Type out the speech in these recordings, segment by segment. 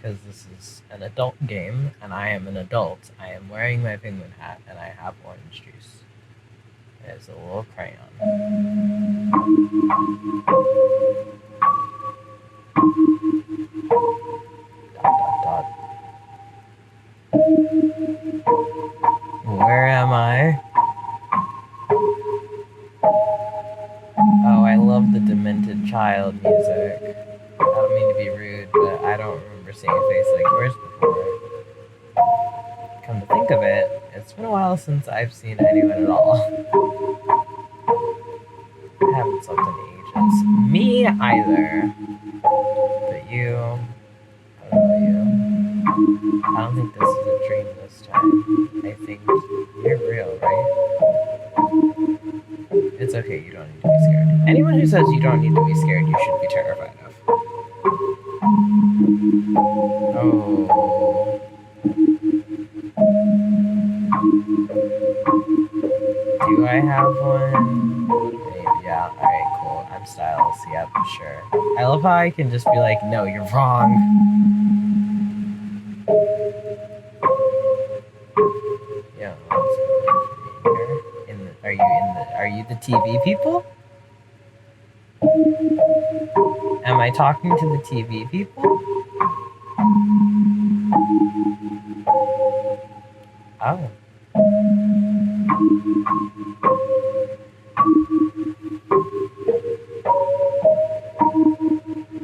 because this is an adult game, and I am an adult. I am wearing my penguin hat, and I have orange juice. There's a little crayon. Dot. Where am I? Oh, I love the Demented Child music. I don't mean to be rude, but I don't remember seeing a face like yours before. Come to think of it, it's been a while since I've seen anyone at all. I haven't slept in ages. Me either. But you... I don't know you. I don't think this is a dream this time. I think you're real, right? It's okay, you don't need to be scared. Anyone who says you don't need to be scared, you should be terrified of. Oh. Do I have one? Maybe, yeah. Alright, cool. I'm Styles, yeah, for sure. I love how I can just be like, no, you're wrong. Yeah, are you the TV people? Am I talking to the TV people? Oh.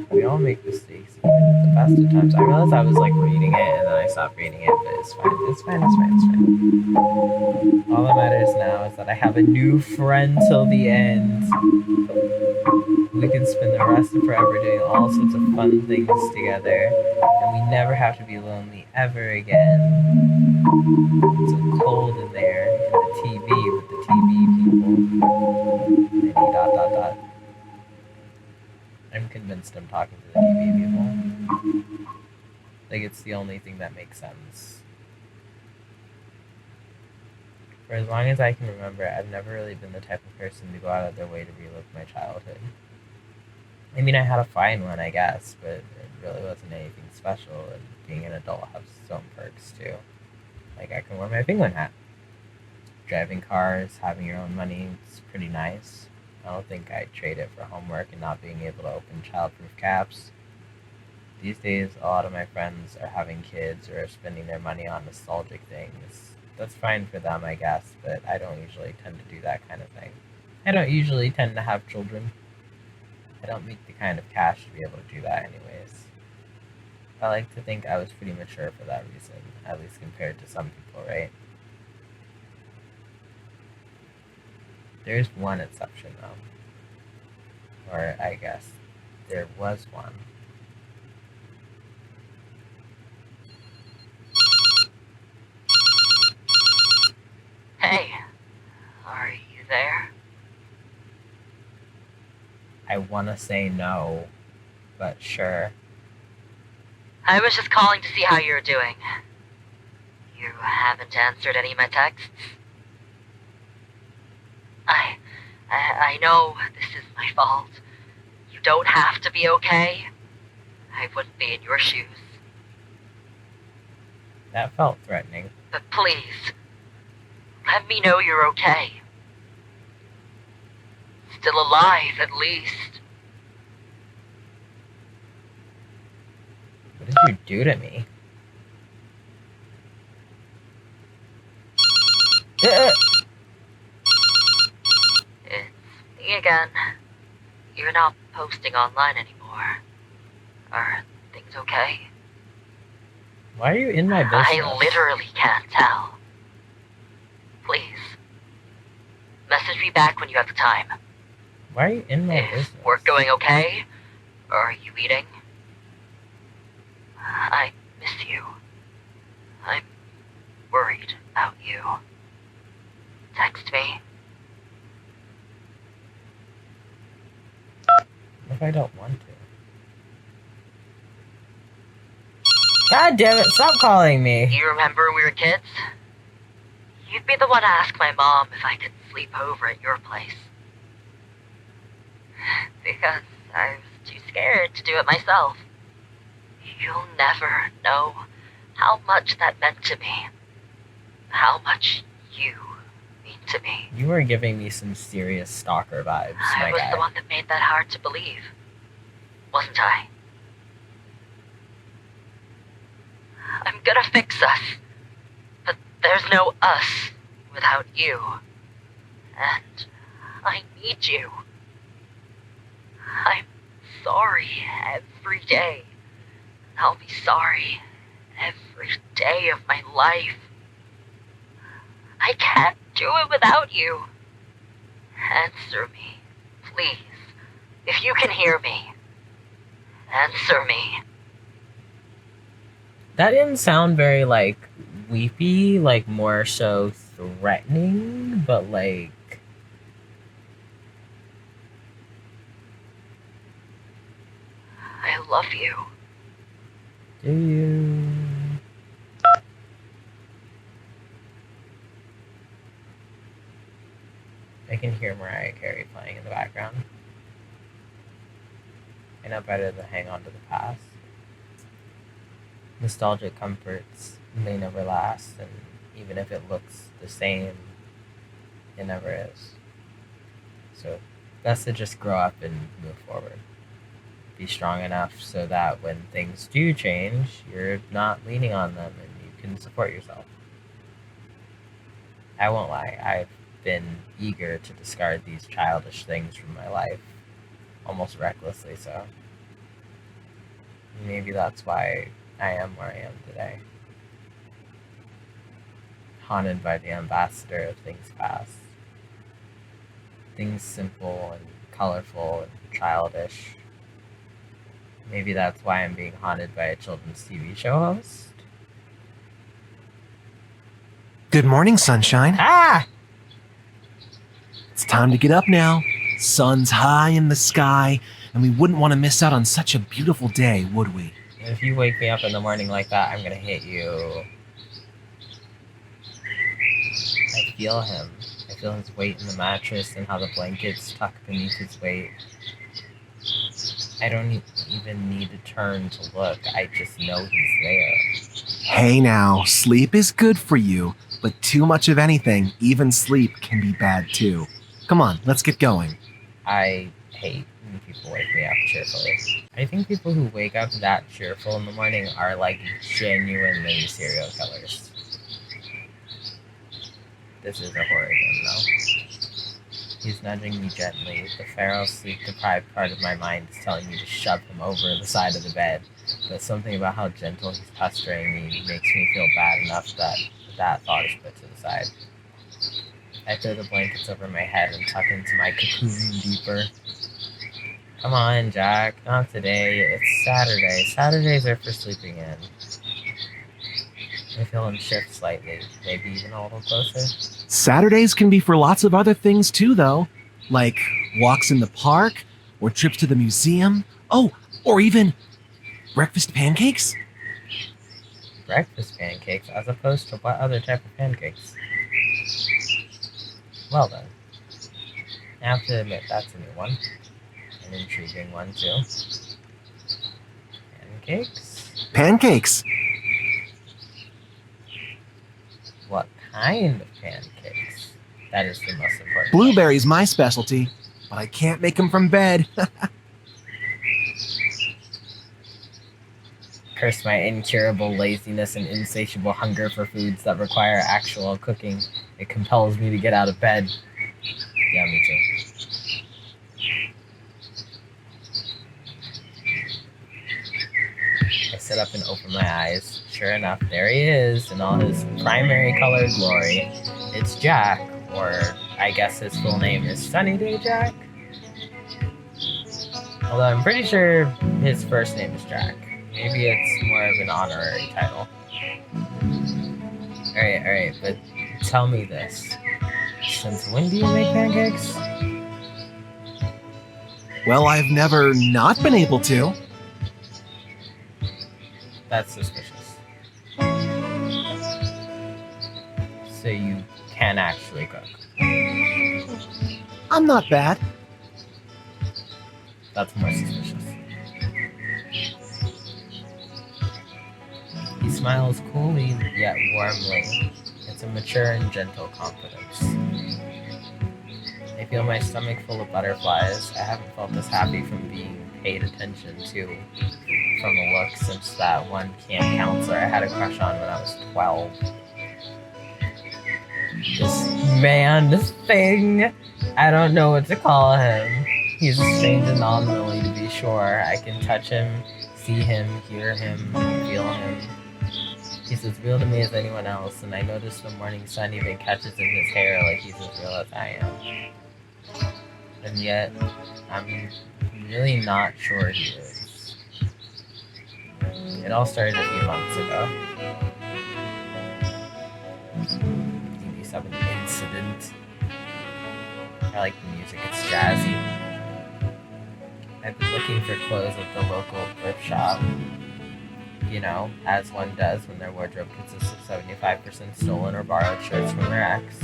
We all make mistakes, even at the best of times. I realized I was like reading it and then I stopped reading it, but it's fine. It's fine. All that matters now is that I have a new friend till the end. We can spend the rest of forever doing all sorts of fun things together, and we never have to be lonely ever again. It's so cold in there, in the TV with the TV people. Maybe ... I'm convinced I'm talking to the TV people. Like, it's the only thing that makes sense. For as long as I can remember, I've never really been the type of person to go out of their way to relive my childhood. I mean, I had a fine one, I guess, but it really wasn't anything special, and being an adult has its own perks, too. Like, I can wear my penguin hat. Driving cars, having your own money, it's pretty nice. I don't think I'd trade it for homework and not being able to open childproof caps. These days, a lot of my friends are having kids or are spending their money on nostalgic things. That's fine for them, I guess, but I don't usually tend to do that kind of thing. I don't usually tend to have children. I don't make the kind of cash to be able to do that anyways. I like to think I was pretty mature for that reason, at least compared to some people, right? There's one exception, though. Or, I guess, there was one. Hey, are you there? I want to say no, but sure. I was just calling to see how you're doing. You haven't answered any of my texts? I know this is my fault. You don't have to be okay. I wouldn't be in your shoes. That felt threatening. But please, let me know you're okay. Still alive, at least. What did you do to me? It's me again. You're not posting online anymore. Are things okay? Why are you in my business? I literally can't tell. Please, message me back when you have the time. Why are you in my business? Is work going okay? Or are you eating? I miss you. I'm worried about you. Text me. What if I don't want to? God damn it, stop calling me! You remember we were kids? You'd be the one to ask my mom if I could sleep over at your place. Because I was too scared to do it myself. You'll never know how much that meant to me. How much you mean to me. You are giving me some serious stalker vibes, my I was guy. the one that made that hard to believe, wasn't I? I'm gonna fix us, but there's no us without you. And I need you. I'm sorry every day. I'll be sorry every day of my life. I can't do it without you. Answer me, please. If you can hear me, answer me. That didn't sound very, like, weepy, like, more so threatening, but, like... I love you. Do you? I can hear Mariah Carey playing in the background. I know better than hang on to the past. Nostalgic comforts, they never last, and even if it looks the same, it never is. So, best to just grow up and move forward. Be strong enough so that when things do change, you're not leaning on them and you can support yourself. I won't lie, I've been eager to discard these childish things from my life, almost recklessly so. Maybe that's why I am where I am today. Haunted by the ambassador of things past. Things simple and colorful and childish. Maybe that's why I'm being haunted by a children's TV show host. Good morning, sunshine. Ah! It's time to get up now. Sun's high in the sky, and we wouldn't want to miss out on such a beautiful day, would we? If you wake me up in the morning like that, I'm gonna hit you. I feel him. I feel his weight in the mattress and how the blankets tuck beneath his weight. I don't even need to turn to look. I just know he's there. Hey now, sleep is good for you, but too much of anything, even sleep, can be bad too. Come on, let's get going. I hate when people wake me up cheerfully. I think people who wake up that cheerful in the morning are like genuinely serial killers. This is a horror game though. He's nudging me gently. The feral, sleep-deprived part of my mind is telling me to shove him over the side of the bed, but something about how gentle he's pestering me makes me feel bad enough that that thought is put to the side. I throw the blankets over my head and tuck into my cocoon deeper. Come on, Jack. Not today. It's Saturday. Saturdays are for sleeping in. I feel him shift slightly, maybe even a little closer. Saturdays can be for lots of other things too, though. Like walks in the park, or trips to the museum. Oh, or even breakfast pancakes? Breakfast pancakes, as opposed to what other type of pancakes? Well then. I have to admit, that's a new one. An intriguing one, too. Pancakes? Pancakes. What kind of pancakes? That is the most important. Blueberry's my specialty, but I can't make them from bed. Curse my incurable laziness and insatiable hunger for foods that require actual cooking. It compels me to get out of bed. Yeah, me too. I sit up and open my eyes. Sure enough, there he is in all his primary colored glory. It's Jack, or I guess his full name is Sunny Day Jack. Although I'm pretty sure his first name is Jack. Maybe it's more of an honorary title. Alright, but tell me this. Since when do you make pancakes? Well, I've never not been able to. That's suspicious. So you can actually cook. I'm not bad. That's more suspicious. smiles coolly yet warmly. It's a mature and gentle confidence. I feel my stomach full of butterflies. I haven't felt this happy from being paid attention to from a look since that one camp counselor I had a crush on when I was 12. This man, this thing, I don't know what to call him. He's a strange anomaly to be sure. I can touch him, see him, hear him, feel him. He's as real to me as anyone else, and I notice the morning sun even catches in his hair like he's as real as I am. And yet, I'm really not sure he is. It all started a few months ago. 87 incident. I like the music, it's jazzy. I've been looking for clothes at the local thrift shop. You know, as one does when their wardrobe consists of 75% stolen or borrowed shirts from their ex.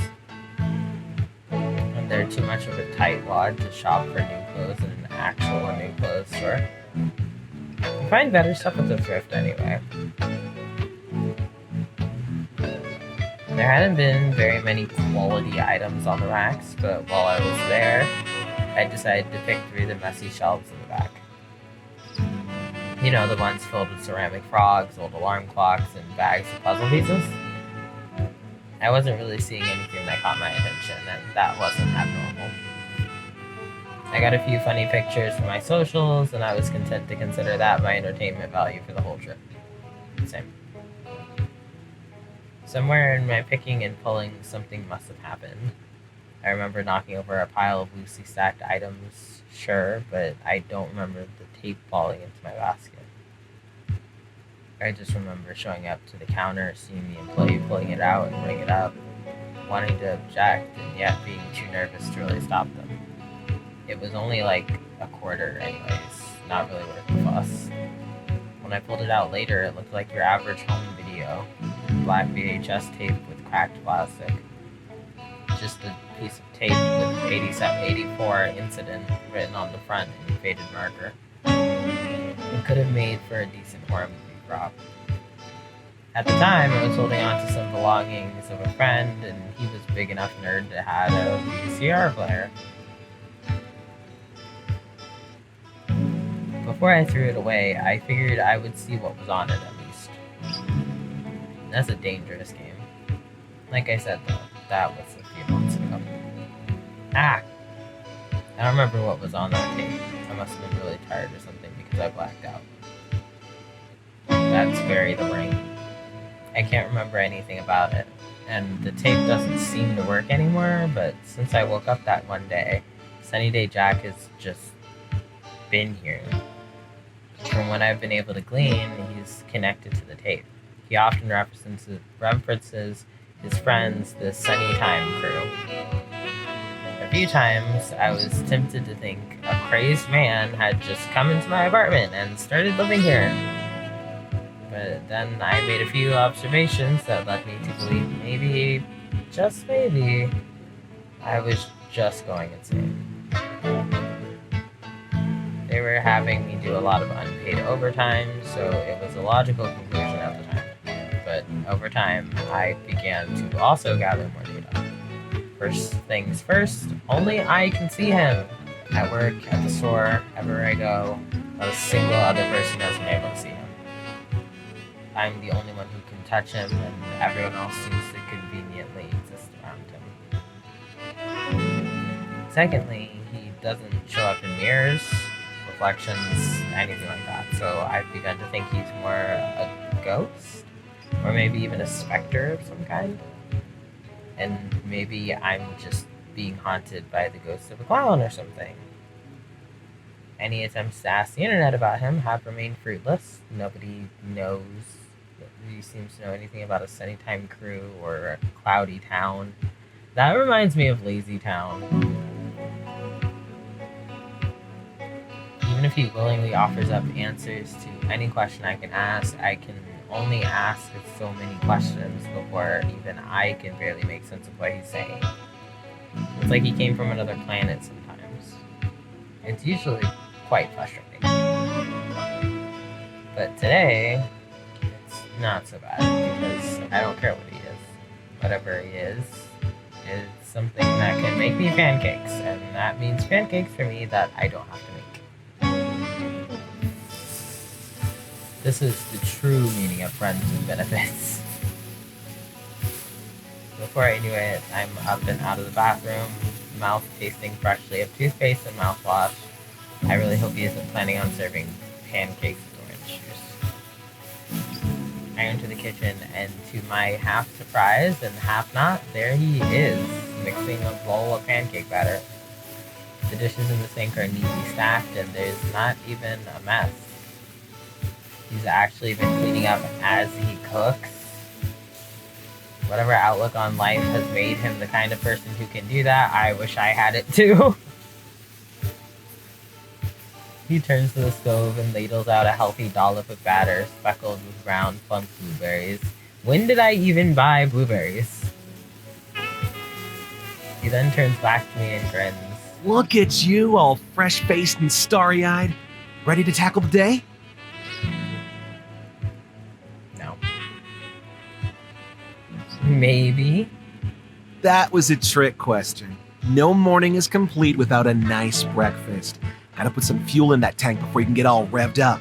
And they're too much of a tightwad to shop for new clothes in an actual new clothes store. You find better stuff at the thrift anyway. There hadn't been very many quality items on the racks, but while I was there, I decided to pick through the messy shelves in the back. You know, the ones filled with ceramic frogs, old alarm clocks, and bags of puzzle pieces. I wasn't really seeing anything that caught my attention, and that wasn't abnormal. I got a few funny pictures for my socials, and I was content to consider that my entertainment value for the whole trip. Same. Somewhere in my picking and pulling, something must have happened. I remember knocking over a pile of loosely stacked items, sure, but I don't remember the tape falling into my basket. I just remember showing up to the counter, seeing the employee pulling it out and ring it up, wanting to object, and yet being too nervous to really stop them. It was only like a quarter anyways, not really worth the fuss. When I pulled it out later, it looked like your average home video. Black VHS tape with cracked plastic. Just a piece of tape with 84 incident written on the front in faded marker. It could have made for a decent horror movie prop. At the time, I was holding on to some belongings of a friend, and he was a big enough nerd to have a VCR player. Before I threw it away, I figured I would see what was on it at least. That's a dangerous game. Like I said though, that was a few months ago. I don't remember what was on that tape. I must have been really tired or something because I blacked out. That's Bury the Ring. I can't remember anything about it. And the tape doesn't seem to work anymore, but since I woke up that one day, Sunny Day Jack has just been here. From what I've been able to glean, he's connected to the tape. He often references his friends, the Sunny Time crew. A few times, I was tempted to think a crazed man had just come into my apartment and started living here. But then I made a few observations that led me to believe maybe, just maybe, I was just going insane. They were having me do a lot of unpaid overtime, so it was a logical conclusion at the time. But over time, I began to also gather more data. First things first, only I can see him. At work, at the store, everywhere I go, not a single other person has been able to see him. I'm the only one who can touch him, and everyone else seems to conveniently exist around him. Secondly, he doesn't show up in mirrors, reflections, anything like that, so I've begun to think he's more a ghost, or maybe even a specter of some kind. And maybe I'm just being haunted by the ghost of a clown or something. Any attempts to ask the internet about him have remained fruitless. Nobody seems to know anything about a Sunny Time crew or a cloudy town. That reminds me of Lazy Town. Even if he willingly offers up answers to any question I can ask, I can only ask so many questions before even I can barely make sense of what he's saying. It's like he came from another planet sometimes. It's usually quite frustrating. But today, it's not so bad because I don't care what he is. Whatever he is something that can make me pancakes, and that means pancakes for me that I don't have to make. This is the true meaning of friends with benefits. Before I knew it, I'm up and out of the bathroom, mouth tasting freshly of toothpaste and mouthwash. I really hope he isn't planning on serving pancakes with orange juice. I enter the kitchen, and to my half surprise and half not, there he is, mixing a bowl of pancake batter. The dishes in the sink are neatly stacked, and there's not even a mess. He's actually been cleaning up as he cooks. Whatever outlook on life has made him the kind of person who can do that, I wish I had it too. He turns to the stove and ladles out a healthy dollop of batter speckled with brown plump blueberries. When did I even buy blueberries? He then turns back to me and grins. Look at you, all fresh-faced and starry-eyed. Ready to tackle the day? No. Maybe. That was a trick question. No morning is complete without a nice breakfast. Gotta put some fuel in that tank before you can get all revved up.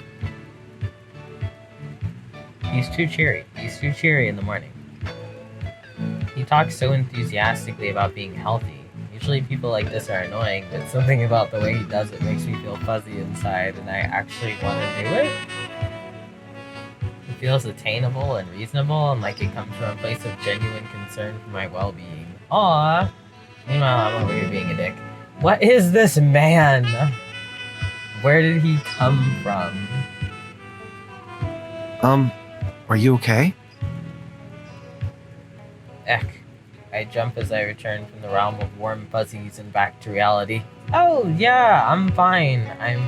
He's too cheery. He's too cheery in the morning. He talks so enthusiastically about being healthy. Usually people like this are annoying, but something about the way he does it makes me feel fuzzy inside, and I actually want to do it. It feels attainable and reasonable, and like it comes from a place of genuine concern for my well-being. Aww. Meanwhile, I'm over here being a dick. What is this man? Where did he come from? Are you okay? Eck. I jump as I return from the realm of warm fuzzies and back to reality. Oh, yeah, I'm fine. I'm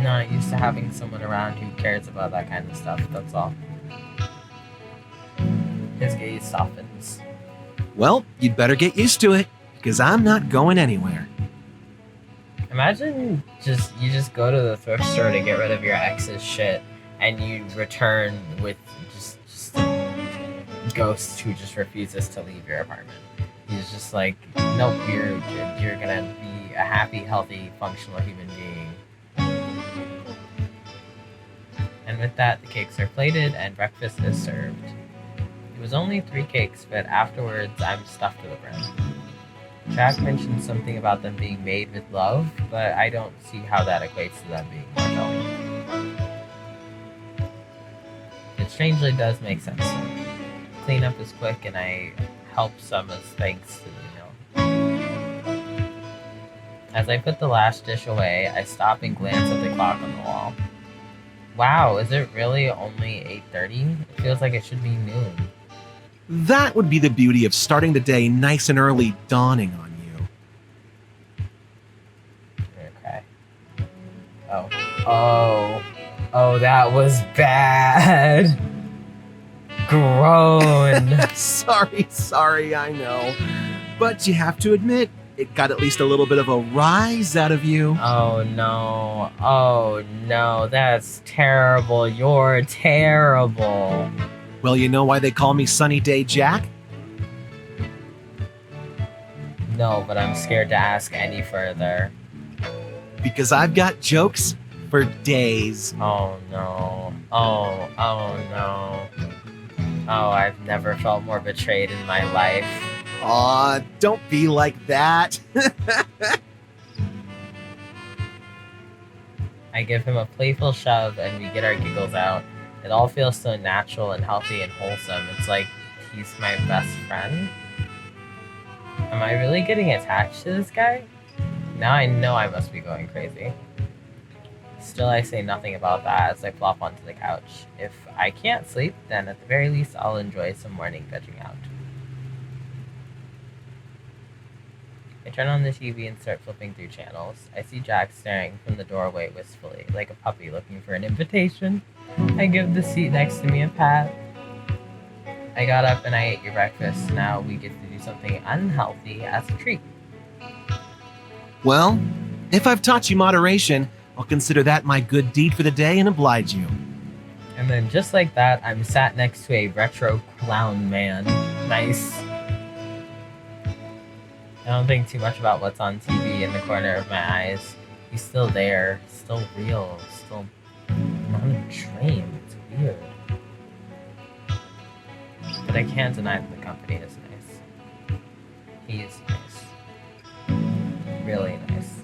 not used to having someone around who cares about that kind of stuff, that's all. His gaze softens. Well, you'd better get used to it, because I'm not going anywhere. Imagine you just go to the thrift store to get rid of your ex's shit, and you return with just a ghost who just refuses to leave your apartment. He's just like, nope, you're gonna be a happy, healthy, functional human being. And with that, the cakes are plated and breakfast is served. It was only 3 cakes, but afterwards I'm stuffed to the brim. Jack mentioned something about them being made with love, but I don't see how that equates to them being mortal. It strangely does make sense. Cleanup is quick, and I help some as thanks to the meal. As I put the last dish away, I stop and glance at the clock on the wall. Wow, is it really only 8:30? It feels like it should be noon. That would be the beauty of starting the day nice and early dawning on you. Okay. Oh, that was bad. Groan. Sorry, I know. But you have to admit, it got at least a little bit of a rise out of you. Oh no, that's terrible. You're terrible. Well, you know why they call me Sunny Day Jack? No, but I'm scared to ask any further. Because I've got jokes for days. Oh no. Oh no. Oh, I've never felt more betrayed in my life. Aw, don't be like that. I give him a playful shove and we get our giggles out. It all feels so natural and healthy and wholesome. It's like he's my best friend. Am I really getting attached to this guy? Now I know I must be going crazy. Still, I say nothing about that as I plop onto the couch. If I can't sleep, then at the very least I'll enjoy some morning vegging out. I turn on the TV and start flipping through channels. I see Jack staring from the doorway wistfully, like a puppy looking for an invitation. I give the seat next to me a pat. I got up and I ate your breakfast. Now we get to do something unhealthy as a treat. Well, if I've taught you moderation, I'll consider that my good deed for the day and oblige you. And then just like that, I'm sat next to a retro clown man. Nice. I don't think too much about what's on TV in the corner of my eyes. He's still there, still real, still not a dream. It's weird. But I can't deny that the company is nice. He's nice. Really nice.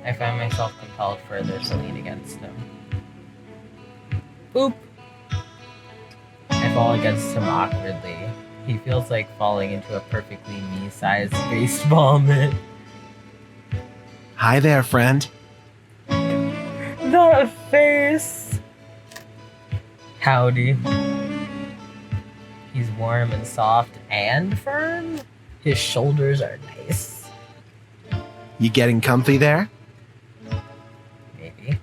I find myself compelled further to lean against him. Boop! I fall against him awkwardly. He feels like falling into a perfectly me-sized baseball mitt. Hi there, friend. The face! Howdy. He's warm and soft and firm. His shoulders are nice. You getting comfy there? Maybe.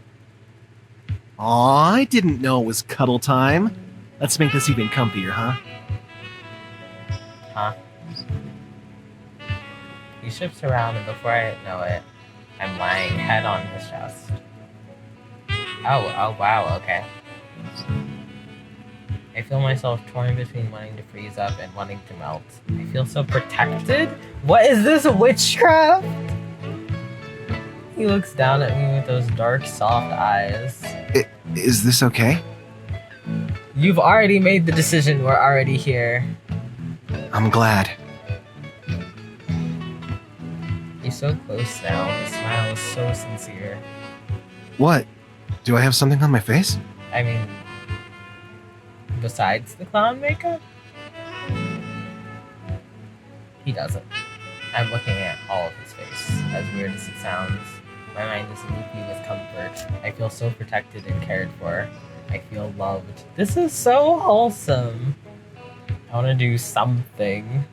Aw, I didn't know it was cuddle time. Let's make this even comfier, huh? Huh? He shifts around, and before I know it, I'm lying head on his chest. Oh wow, okay. I feel myself torn between wanting to freeze up and wanting to melt. I feel so protected? What is this, witchcraft? He looks down at me with those dark, soft eyes. Is this okay? You've already made the decision, we're already here. I'm glad. He's so close now, his smile is so sincere. What? Do I have something on my face? I mean, besides the clown makeup? He doesn't. I'm looking at all of his face, as weird as it sounds. My mind is loopy with comfort. I feel so protected and cared for. I feel loved. This is so wholesome. I want to do something.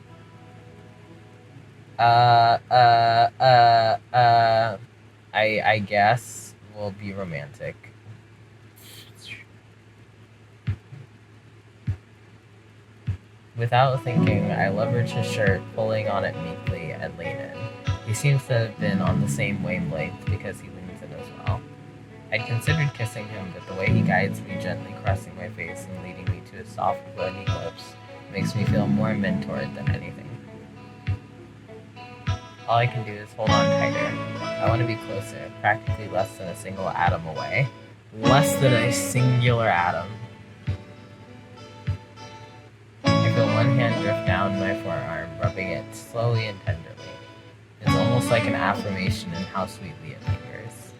I guess we'll be romantic. Without thinking, I leverage his shirt, pulling on it meekly, and lean in. He seems to have been on the same wavelength because he leans in as well. I'd considered kissing him, but the way he guides me, gently caressing my face and leading me to his soft, bony lips, makes me feel more mentored than anything. All I can do is hold on tighter. I want to be closer, practically less than a single atom away. Less than a singular atom. I feel one hand drift down my forearm, rubbing it slowly and tenderly. It's almost like an affirmation in how sweetly it lingers.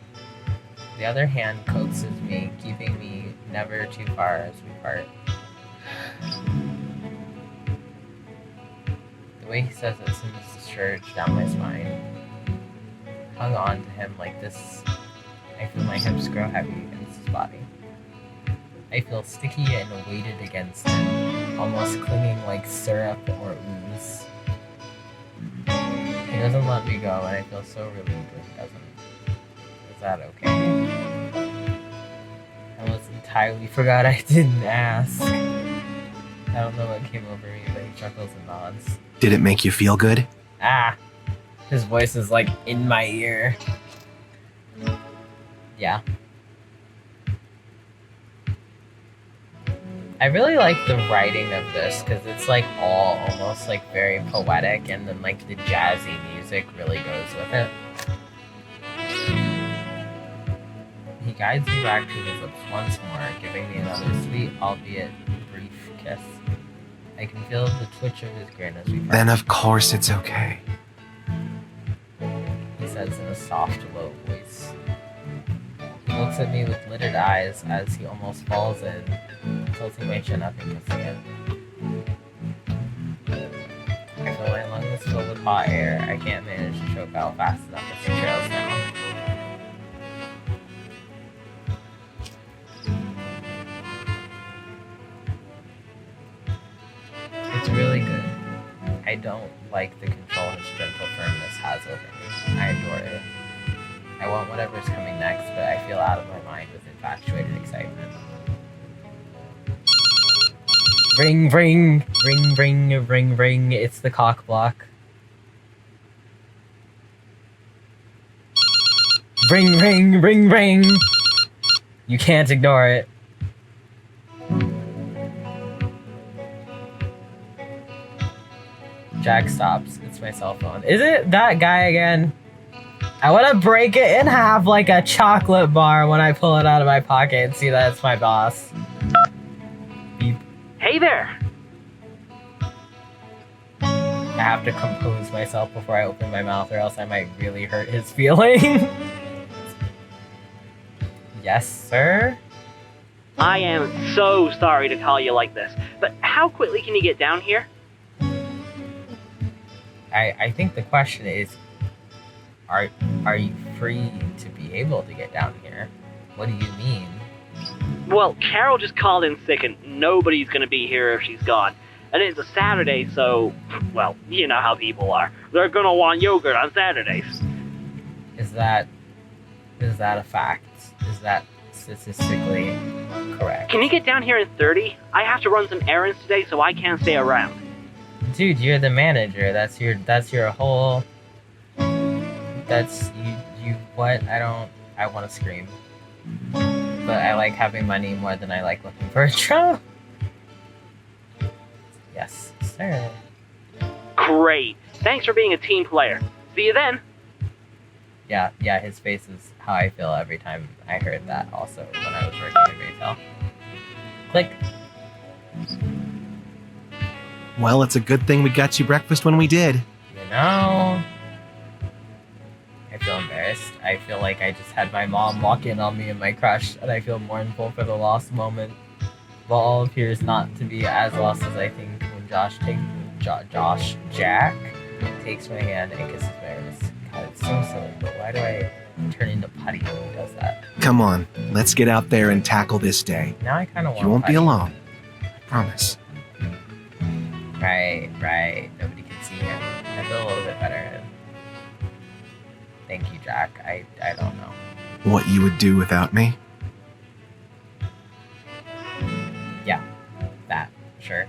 The other hand coaxes me, keeping me never too far as we part. The way he says it sends a surge down my spine. Hung on to him like this, I feel my hips grow heavy against his body. I feel sticky and weighted against him, almost clinging like syrup or ooze. He doesn't let me go, and I feel so relieved when he doesn't. Is that okay? I almost entirely forgot I didn't ask. I don't know what came over me, but he chuckles and nods. Did it make you feel good? Ah! His voice is like in my ear. Yeah. I really like the writing of this because it's like all almost like very poetic, and then like the jazzy music really goes with it. He guides me back to his lips once more, giving me another sweet, albeit brief kiss. I can feel the twitch of his grin as we part. Then of course it's okay. He says in a soft, low voice. He looks at me with littered eyes as he almost falls in, tilting my chin up and kissing it. I feel my lungs filled with hot air. I can't manage to choke out fast enough as he trails down. It's really good. I don't like the control his gentle firmness has over me. I adore it. I want whatever's coming next, but I feel out of my mind with infatuated excitement. Ring, ring, ring, ring, ring, ring. It's the cock block. Ring, ring, ring, ring. You can't ignore it. Jack stops. It's my cell phone. Is it that guy again? I want to break it in half like a chocolate bar when I pull it out of my pocket and see that it's my boss. Beep. Hey there! I have to compose myself before I open my mouth or else I might really hurt his feelings. Yes, sir? I am so sorry to call you like this, but how quickly can you get down here? I think the question is, are you free to be able to get down here? What do you mean? Well, Carol just called in sick and nobody's gonna be here if she's gone. And it's a Saturday, so, well, you know how people are. They're gonna want yogurt on Saturdays. Is that a fact? Is that statistically correct? Can you get down here in 30? I have to run some errands today, so I can't stay around. Dude, you're the manager. That's your whole... That's... You what? I want to scream. But I like having money more than I like looking for a job. Yes, sir. Great. Thanks for being a team player. See you then. Yeah, his face is how I feel every time I heard that also when I was working in retail. Click. Well, it's a good thing we got you breakfast when we did. You know... I feel embarrassed. I feel like I just had my mom walk in on me and my crush, and I feel mournful for the lost moment. But all appears not to be as lost as I think when Jack takes my hand and kisses my wrist. God, it's so silly, but why do I turn into putty when he does that? Come on, let's get out there and tackle this day. Now I kind of want You won't putty. be alone. I promise. Right. Nobody can see him. I feel a little bit better. Thank you, Jack. I don't know. What you would do without me? Yeah, that, sure.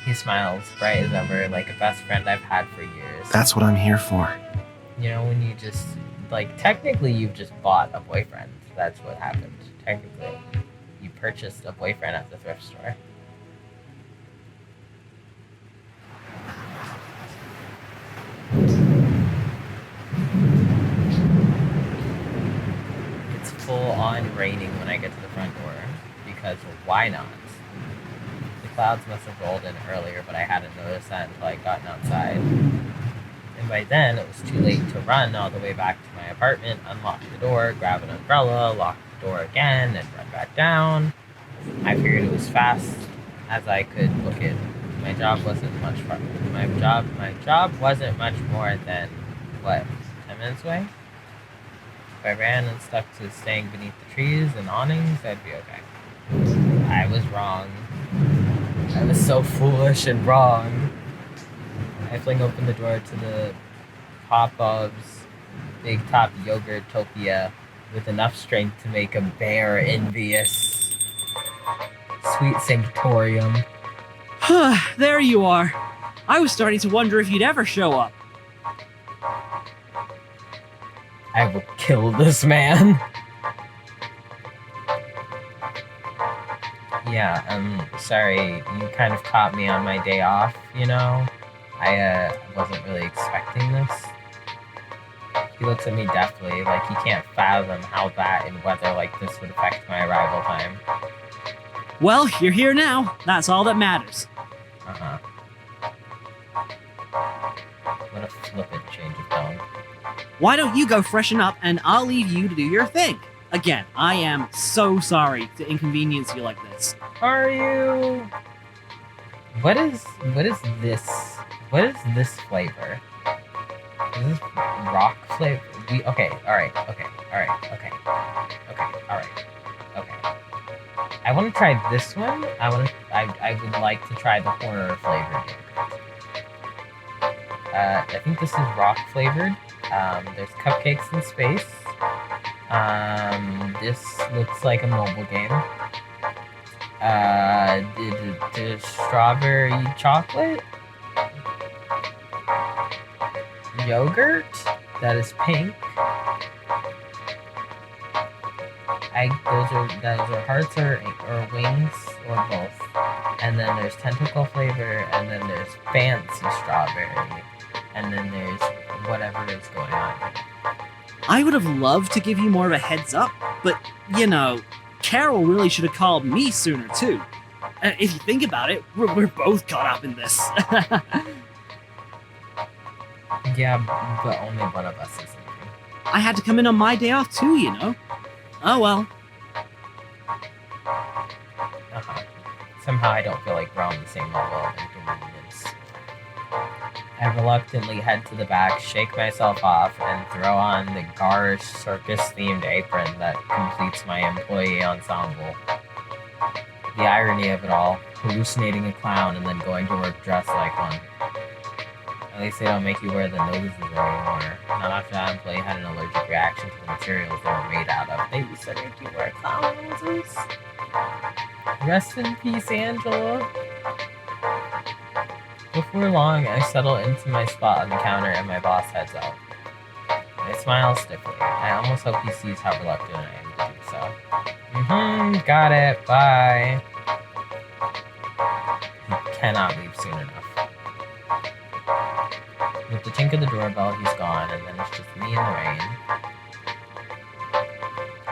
He smiles, bright as ever, like a best friend I've had for years. That's what I'm here for. You know, when you just, like, technically you've just bought a boyfriend. That's what happened. Technically. You purchased a boyfriend at the thrift store. It's full on raining when I get to the front door. Because why not? The clouds must have rolled in earlier, but I hadn't noticed that until I'd gotten outside. And by then, it was too late to run all the way back to my apartment, unlock the door, grab an umbrella, lock the door again, and run back down. I figured it was fast as I could book it. My job wasn't much far. My job wasn't much more than, what, 10 minutes away? If I ran and stuck to staying beneath the trees and awnings, I'd be okay. I was wrong. I was so foolish and wrong. I fling open the door to the Pop Bub's Big Top Yogurtopia with enough strength to make a bear envious. Sweet Sanctorium. There you are. I was starting to wonder if you'd ever show up. I will kill this man. Yeah, sorry, you kind of caught me on my day off, you know? I wasn't really expecting this. He looks at me deftly, like he can't fathom how that in weather like this would affect my arrival time. Well, you're here now. That's all that matters. Uh-huh. What a flippant change of tone. Why don't you go freshen up and I'll leave you to do your thing? Again, I am so sorry to inconvenience you like this. Are you? What is this? What is this flavor? Is this rock flavor? Alright. I want to try this one. I would like to try the horror flavored yogurt. I think this is rock flavored. There's cupcakes in space. This looks like a mobile game. The strawberry chocolate yogurt that is pink. Those are hearts or wings or both. and then there's tentacle flavor, and then there's fancy strawberry, and then there's whatever is going on here. I would have loved to give you more of a heads up, but, you know, Carol really should have called me sooner, too. If you think about it, we're both caught up in this. Yeah, but only one of us is leaving. I had to come in on my day off, too, you know. Oh, well. Somehow I don't feel like we're on the same level of inconvenience. I reluctantly head to the back, shake myself off, and throw on the garish circus-themed apron that completes my employee ensemble. The irony of it all, hallucinating a clown and then going to work dressed like one. At least they don't make you wear the noses anymore. Not after that employee had an allergic reaction to the materials they were made out of. They used to make you wear clown noses. Rest in peace, Angela. Before long, I settle into my spot on the counter and my boss heads out. I smile stiffly. I almost hope he sees how reluctant I am to do so. Got it, bye. He cannot leave soon enough. With the tink of the doorbell, he's gone, and then it's just me in the rain.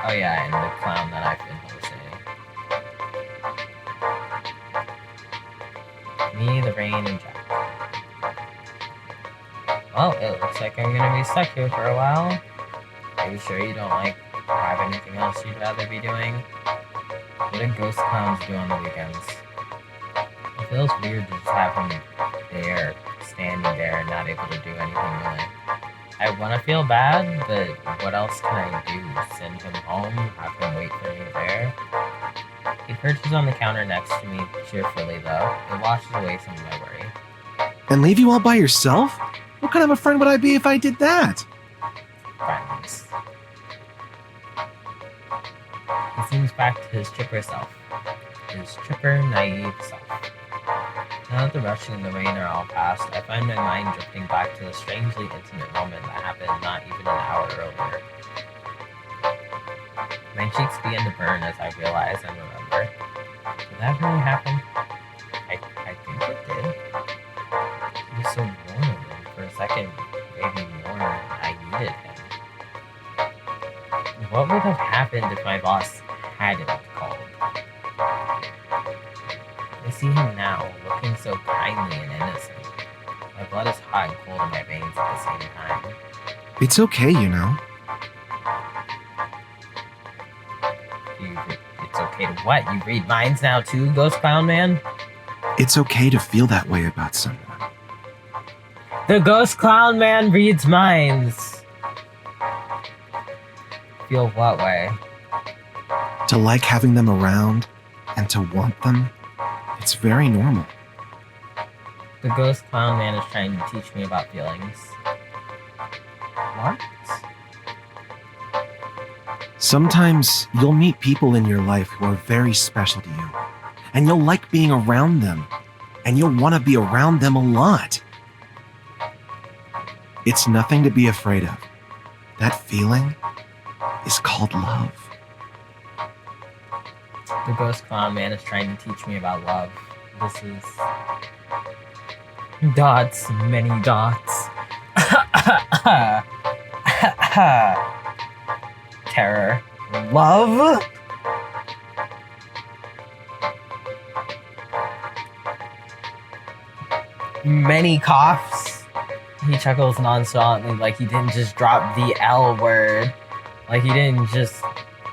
Oh yeah, and the clown that I've been hallucinating. Me, the rain, and Jack. Well, it looks like I'm gonna be stuck here for a while. Are you sure you don't, have anything else you'd rather be doing? What do ghost clowns do on the weekends? It feels weird to just have him there, standing there, and not able to do anything really. I want to feel bad, but what else can I do? Send him home? Have him wait for me there? He perches on the counter next to me cheerfully, though. It washes away some of my worry. And leave you all by yourself? What kind of a friend would I be if I did that? Friends. He seems back to his chipper self. His chipper, naive self. Now that the rushing and the rain are all past, I find my mind drifting back to the strangely intimate moment that happened not even an hour earlier. My cheeks begin to burn as I realize and remember. Did that really happen? I think it did. He was so warm, and for a second, maybe more, I needed him. What would have happened if my boss hadn't called? I see him now, looking so kindly and innocent. My blood is hot and cold in my veins at the same time. It's okay, you know. It's okay to what? You read minds now too, Ghost Clown Man? It's okay to feel that way about someone. The Ghost Clown Man reads minds. Feel what way? To like having them around and to want them, it's very normal. The Ghost Clown Man is trying to teach me about feelings. What? Sometimes you'll meet people in your life who are very special to you, and you'll like being around them, and you'll want to be around them a lot. It's nothing to be afraid of. That feeling is called love. The Ghost Clown Man is trying to teach me about love. This is... dots, many dots. Terror. Love? Many coughs. He chuckles nonchalantly like he didn't just drop the L word. Like he didn't just...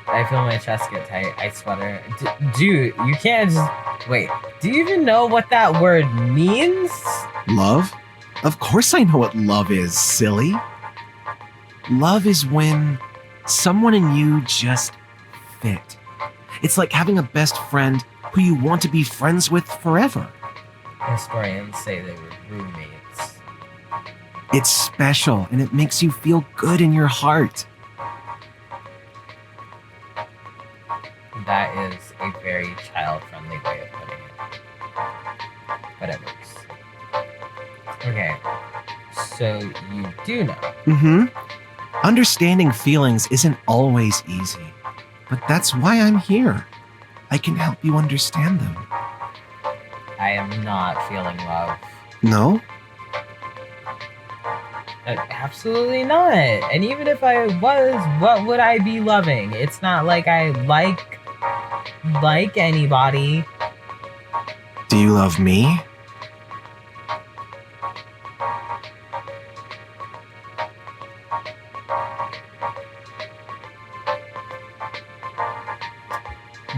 I feel my chest get tight. I sweater. Dude, you can't just... Wait, do you even know what that word means? Love? Of course I know what love is, silly. Love is when someone and you just fit. It's like having a best friend who you want to be friends with forever. Historians say they were roommates. It's special and it makes you feel good in your heart. That is a very child-friendly way of putting it. But it works. Okay, so you do know. Mm-hmm. Understanding feelings isn't always easy, but that's why I'm here. I can help you understand them. I am not feeling love. No? Absolutely not. And even if I was, what would I be loving? It's not like I like anybody. Do you love me?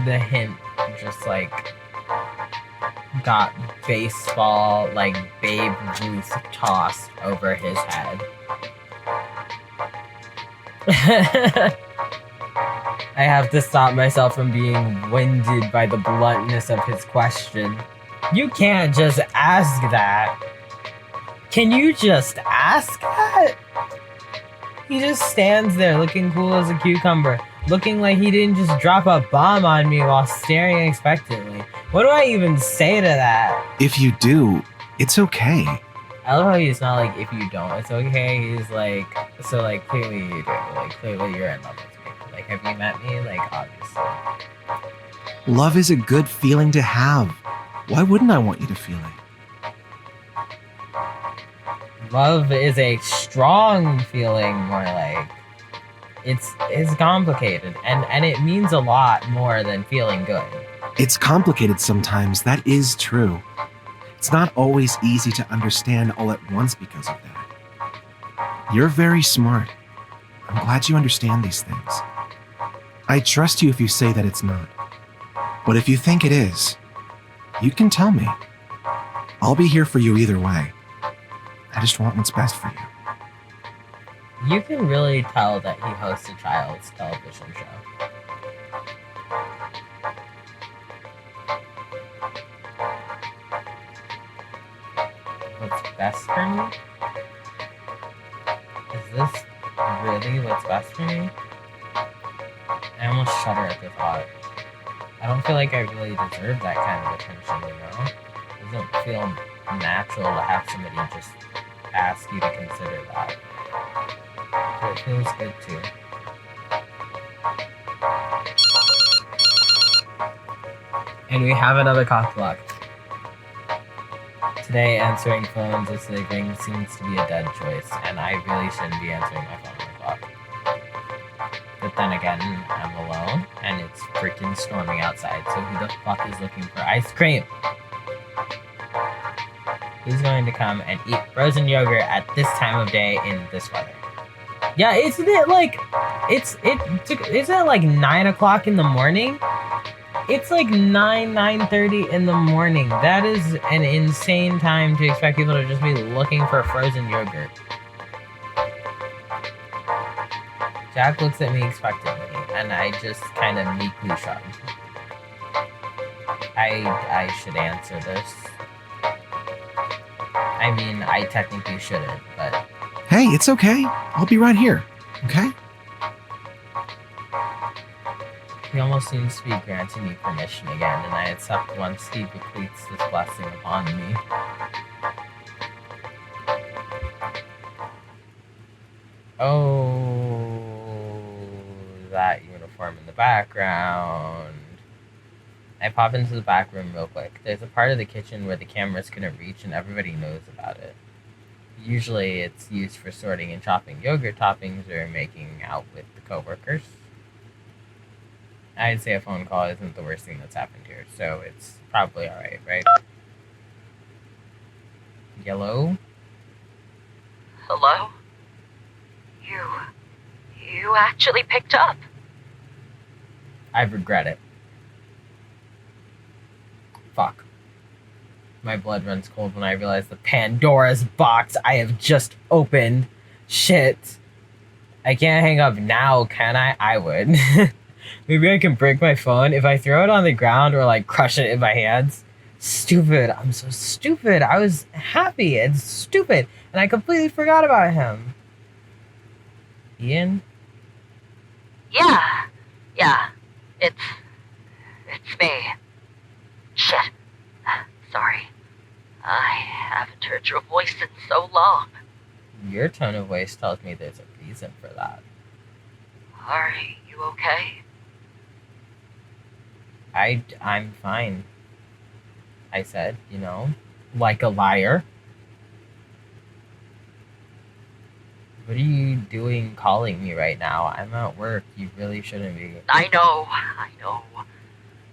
The hint just like got baseball, like Babe Ruth tossed over his head. I have to stop myself from being winded by the bluntness of his question. You can't just ask that. Can you just ask that? He just stands there looking cool as a cucumber, looking like he didn't just drop a bomb on me while staring expectantly. What do I even say to that? If you do, it's okay. I love how he's not like, if you don't, it's okay. He's like, so like, clearly you do. Like, clearly you're in love with me. Like, have you met me? Like, obviously. Love is a good feeling to have. Why wouldn't I want you to feel it? Love is a strong feeling, more like. It's complicated, and it means a lot more than feeling good. It's complicated sometimes, that is true. It's not always easy to understand all at once because of that. You're very smart. I'm glad you understand these things. I trust you if you say that it's not. But if you think it is, you can tell me. I'll be here for you either way. I just want what's best for you. You can really tell that he hosts a child's television show. What's best for me? Is this really what's best for me? I almost shudder at the thought. I don't feel like I really deserve that kind of attention, you know? It doesn't feel natural to have somebody just ask you to consider that. But it feels good too. And we have another cock block. Today, answering phones or sleeping seems to be a dead choice, and I really shouldn't be answering my phone on the clock. But then again, I'm alone, and it's freaking storming outside, so who the fuck is looking for ice cream? Who's going to come and eat frozen yogurt at this time of day in this weather? Yeah, isn't it like, isn't it like 9 o'clock in the morning? It's like 9:30 in the morning. That is an insane time to expect people to just be looking for frozen yogurt. Jack looks at me expectantly, and I just kind of meekly shrug. I should answer this. I mean, I technically shouldn't, but... Hey, it's okay. I'll be right here, okay? He almost seems to be granting me permission again, and I accept once he bequeaths this blessing upon me. Oh, that uniform in the background. I pop into the back room real quick. There's a part of the kitchen where the cameras couldn't reach and everybody knows about it. Usually it's used for sorting and chopping yogurt toppings or making out with the coworkers. I'd say a phone call isn't the worst thing that's happened here, so it's probably alright, right? Yellow? Hello? You actually picked up. I regret it. Fuck. My blood runs cold when I realize the Pandora's box I have just opened. Shit. I can't hang up now, can I? I would. Maybe I can break my phone if I throw it on the ground or like crush it in my hands. Stupid. I'm so stupid. I was happy and stupid and I completely forgot about him. Ian? Yeah. It's me. Shit. Sorry. I haven't heard your voice in so long. Your tone of voice tells me there's a reason for that. Are you okay? I'm fine. I said, like a liar. What are you doing calling me right now? I'm at work. You really shouldn't be. I know.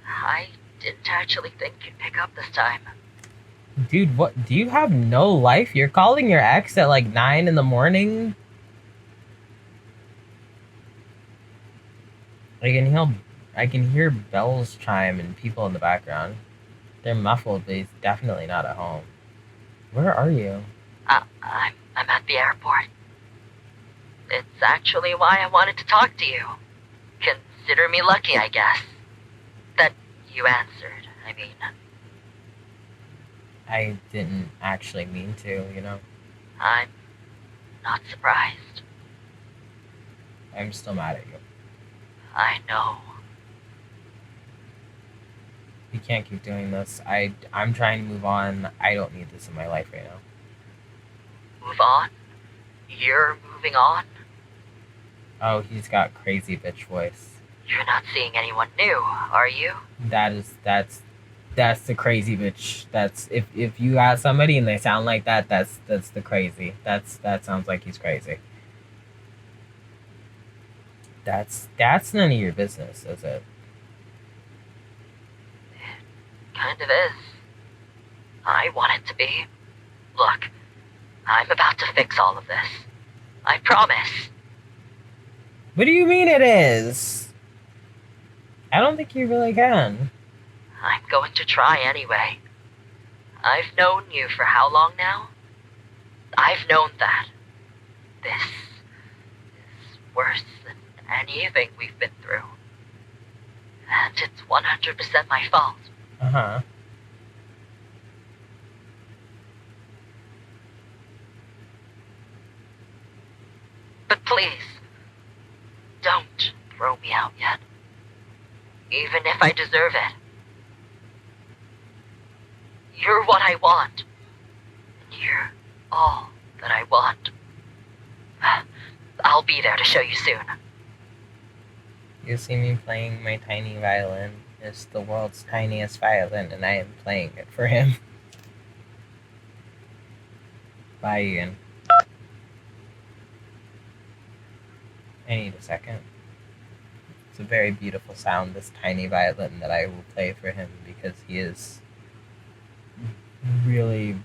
I didn't actually think you'd pick up this time. Dude, what? Do you have no life? You're calling your ex at like 9 in the morning? I can hear bells chime and people in the background. They're muffled, but he's definitely not at home. Where are you? I'm at the airport. It's actually why I wanted to talk to you. Consider me lucky, I guess. That you answered, I mean. I didn't actually mean to, I'm not surprised. I'm still mad at you. I know. We can't keep doing this. I'm trying to move on. I don't need this in my life right now. Move on? You're moving on? Oh, he's got crazy bitch voice. You're not seeing anyone new, are you? That's the crazy bitch. That's if you ask somebody and they sound like that, that's the crazy. That sounds like he's crazy. That's none of your business, is it? Kind of is. I want it to be. Look, I'm about to fix all of this. I promise. What do you mean it is? I don't think you really can. I'm going to try anyway. I've known you for how long now? I've known that. This is worse than anything we've been through. And it's 100% my fault. Uh-huh. But please, don't throw me out yet. Even if I deserve it. You're what I want. And you're all that I want. I'll be there to show you soon. You see me playing my tiny violin. It's the world's tiniest violin, and I am playing it for him. Bye, Ian. I need a second. It's a very beautiful sound, this tiny violin that I will play for him, because he is really,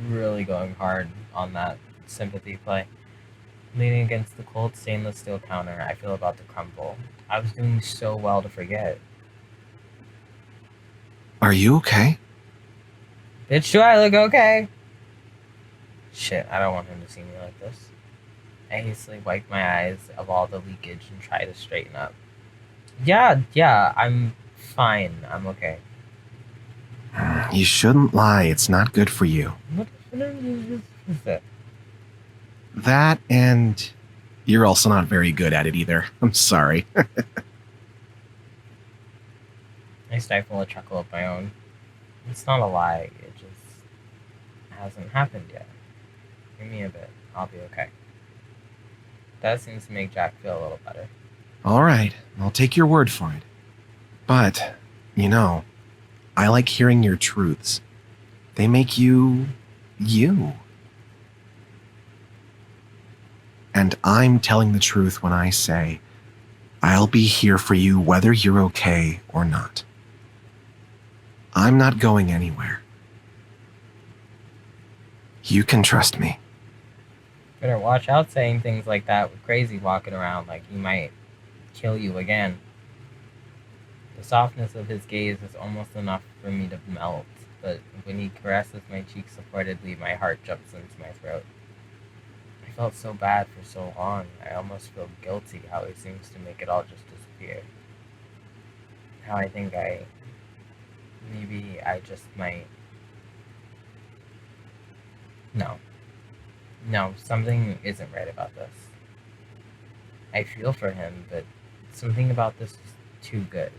really going hard on that sympathy play. Leaning against the cold stainless steel counter, I feel about to crumble. I was doing so well to forget. Are you okay? Bitch, do I look okay? Shit, I don't want him to see me like this. I hastily wipe my eyes of all the leakage and try to straighten up. Yeah, I'm fine. I'm okay. You shouldn't lie. It's not good for you. What is it? That, and you're also not very good at it either. I'm sorry. I stifle a chuckle of my own. It's not a lie. It just hasn't happened yet. Give me a bit. I'll be okay. That seems to make Jack feel a little better. All right, I'll take your word for it. But, I like hearing your truths. They make you, you. And I'm telling the truth when I say, I'll be here for you whether you're okay or not. I'm not going anywhere. You can trust me. Better watch out saying things like that with Crazy walking around, like he might kill you again. The softness of his gaze is almost enough for me to melt, but when he caresses my cheek supportedly, my heart jumps into my throat. I felt so bad for so long. I almost feel guilty how he seems to make it all just disappear. How I think maybe I just might... No, something isn't right about this. I feel for him, but something about this is too good.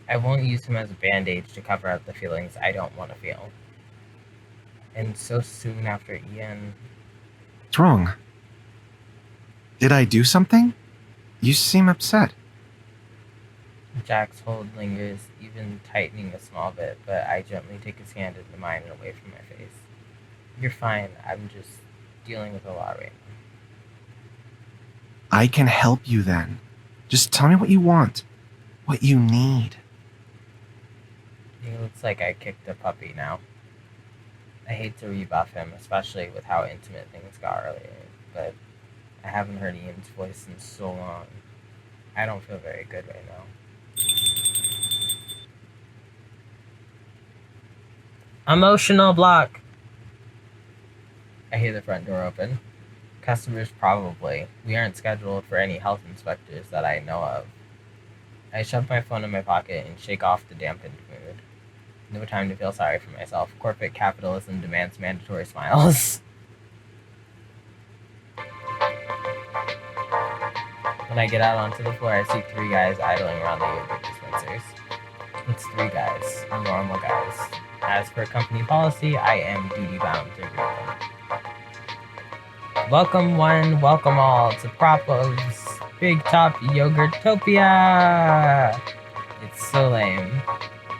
I won't use him as a band-aid to cover up the feelings I don't want to feel. And so soon after Ian... What's wrong? Did I do something? You seem upset. Jack's hold lingers, even tightening a small bit, but I gently take his hand into mine and away from my face. You're fine. I'm just dealing with a lot right now. I can help you then. Just tell me what you want, what you need. He looks like I kicked a puppy now. I hate to rebuff him, especially with how intimate things got earlier, but I haven't heard Ian's voice in so long. I don't feel very good right now. Emotional block! I hear the front door open. Customers probably. We aren't scheduled for any health inspectors that I know of. I shove my phone in my pocket and shake off the dampened mood. No time to feel sorry for myself. Corporate capitalism demands mandatory smiles. When I get out onto the floor, I see 3 guys idling around the yogurt dispensers. It's 3 guys, normal guys. As per company policy, I am duty-bound to greet them. Welcome one, welcome all to Propo's Big Top Yogurtopia! It's so lame.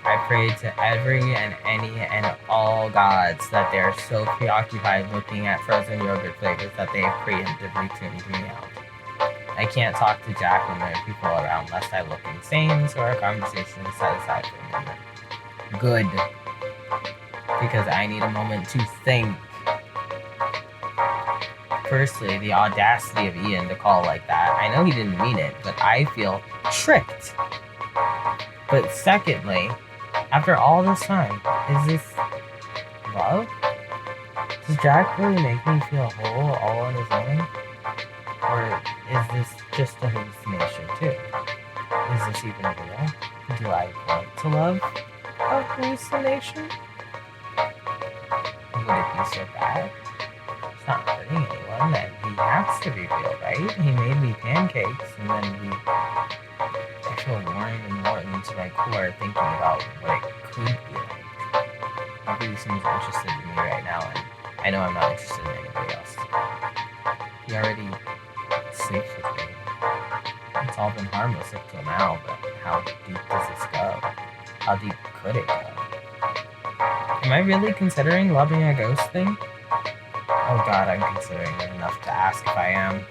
I pray to every and any and all gods that they are so preoccupied looking at frozen yogurt flavors that they have preemptively tuned me out. I can't talk to Jack when there are people around lest I look insane, so our conversation is set aside for a moment. Good. Because I need a moment to think. Firstly, the audacity of Ian to call like that. I know he didn't mean it, but I feel tricked. But secondly, after all this time, is this love? Does Jack really make me feel whole all on his own? Or is this just a hallucination too? Is this even real? Do I want to love a hallucination? Would it be so bad? It's not hurting anyone, and he has to be real, right? He made me pancakes, and then I feel warm and warm into my core thinking about what it could be like. Nobody seems interested in me right now, and I know I'm not interested in anybody else. He already sleeps with me. It's all been harmless up till now, but how deep does this go? How deep could it go? Am I really considering loving a ghost thing? Oh god, I'm considering it enough to ask if I am.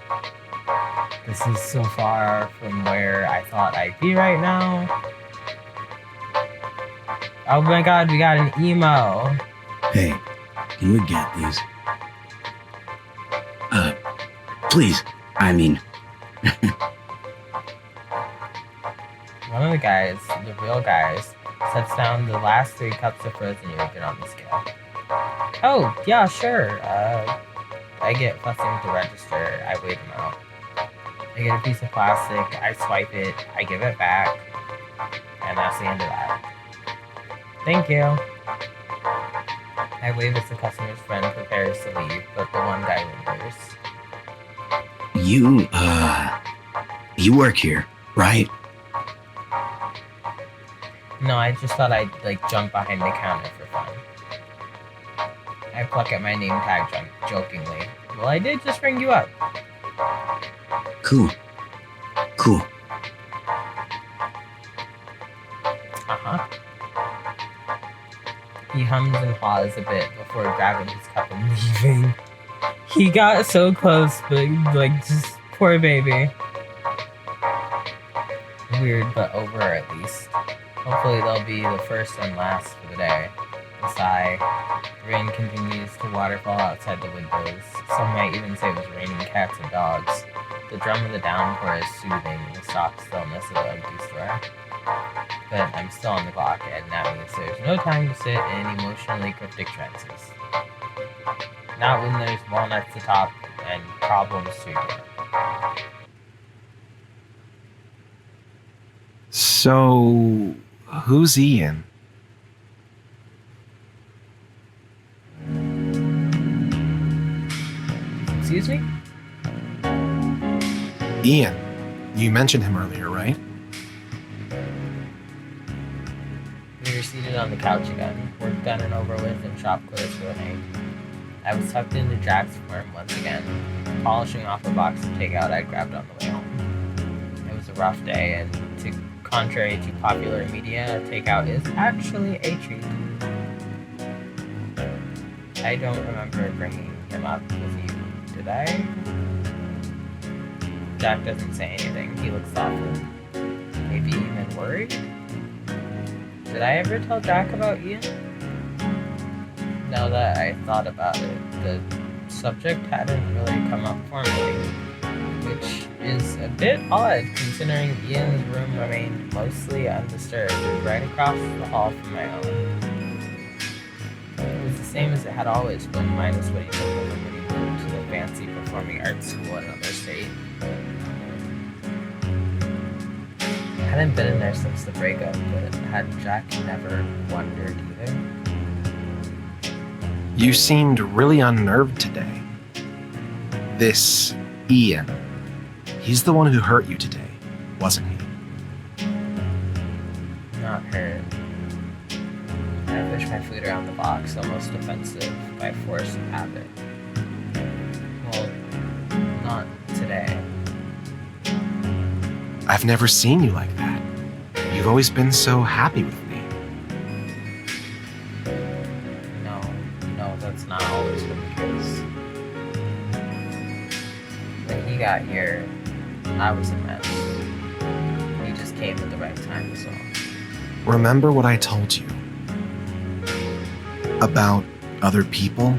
This is so far from where I thought I'd be right now. Oh my god, we got an emo. Hey, can we get these? Please. I mean... One of the guys, the real guys, sets down the last 3 cups of frozen yogurt on the scale. Oh, yeah, sure. I get fussing with the register. I weigh them out. I get a piece of plastic, I swipe it, I give it back, and that's the end of that. Thank you. I wave as the customer's friend prepares to leave, but the one guy lingers. You work here, right? No, I just thought I'd, jump behind the counter for fun. I pluck at my name tag jokingly. Well, I did just ring you up. Cool. Uh-huh. He hums and haws a bit before grabbing his cup and leaving. He got so close, but, just poor baby. Weird, but over at least. Hopefully they'll be the first and last for the day. A sigh. The rain continues to waterfall outside the windows. Some might even say it was raining cats and dogs. The drum of the downpour is soothing the soft stillness of the empty store. But I'm still on the clock, and that means there's no time to sit in emotionally cryptic trances. Not when there's walnuts atop and problems to ignore. So, who's Ian? Excuse me? Ian. You mentioned him earlier, right? We were seated on the couch again, work done and over with, and shop closed for the night. I was tucked into Jack's form once again, polishing off a box of takeout I'd grabbed on the way home. It was a rough day, and to contrary to popular media, takeout is actually a treat. I don't remember bringing him up with you, did I? Jack doesn't say anything. He looks thoughtful. Maybe even worried? Did I ever tell Jack about Ian? Now that I thought about it, the subject hadn't really come up formally, which is a bit odd considering Ian's room remained mostly undisturbed, right across the hall from my own. It was the same as it had always been, minus what he took over when he moved to the fancy performing arts school in another state. I hadn't been in there since the breakup, but had Jack never wondered either? You seemed really unnerved today. This Ian, he's the one who hurt you today, wasn't he? Not hurt. I pushed my food around the box, almost offensive by force of habit. Well, not today. I've never seen you like that. You've always been so happy with me. No, that's not always been the case. When he got here, I was a mess. He just came at the right time, so. Remember what I told you about other people?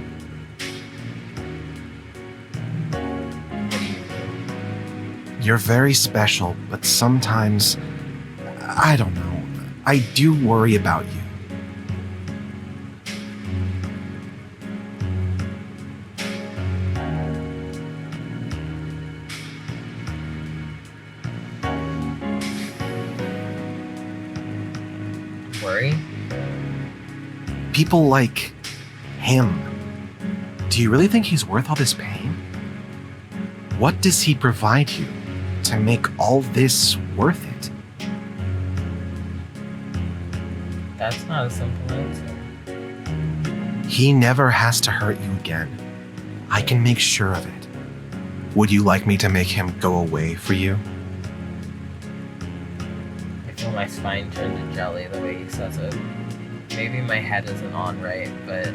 What do you do? You're very special, but sometimes, I don't know, I do worry about you. Worry? People like him. Do you really think he's worth all this pain? What does he provide you to make all this worth it? That's not a simple answer. He never has to hurt you again. I can make sure of it. Would you like me to make him go away for you? I feel my spine turn to jelly the way he says it. Maybe my head isn't on right, but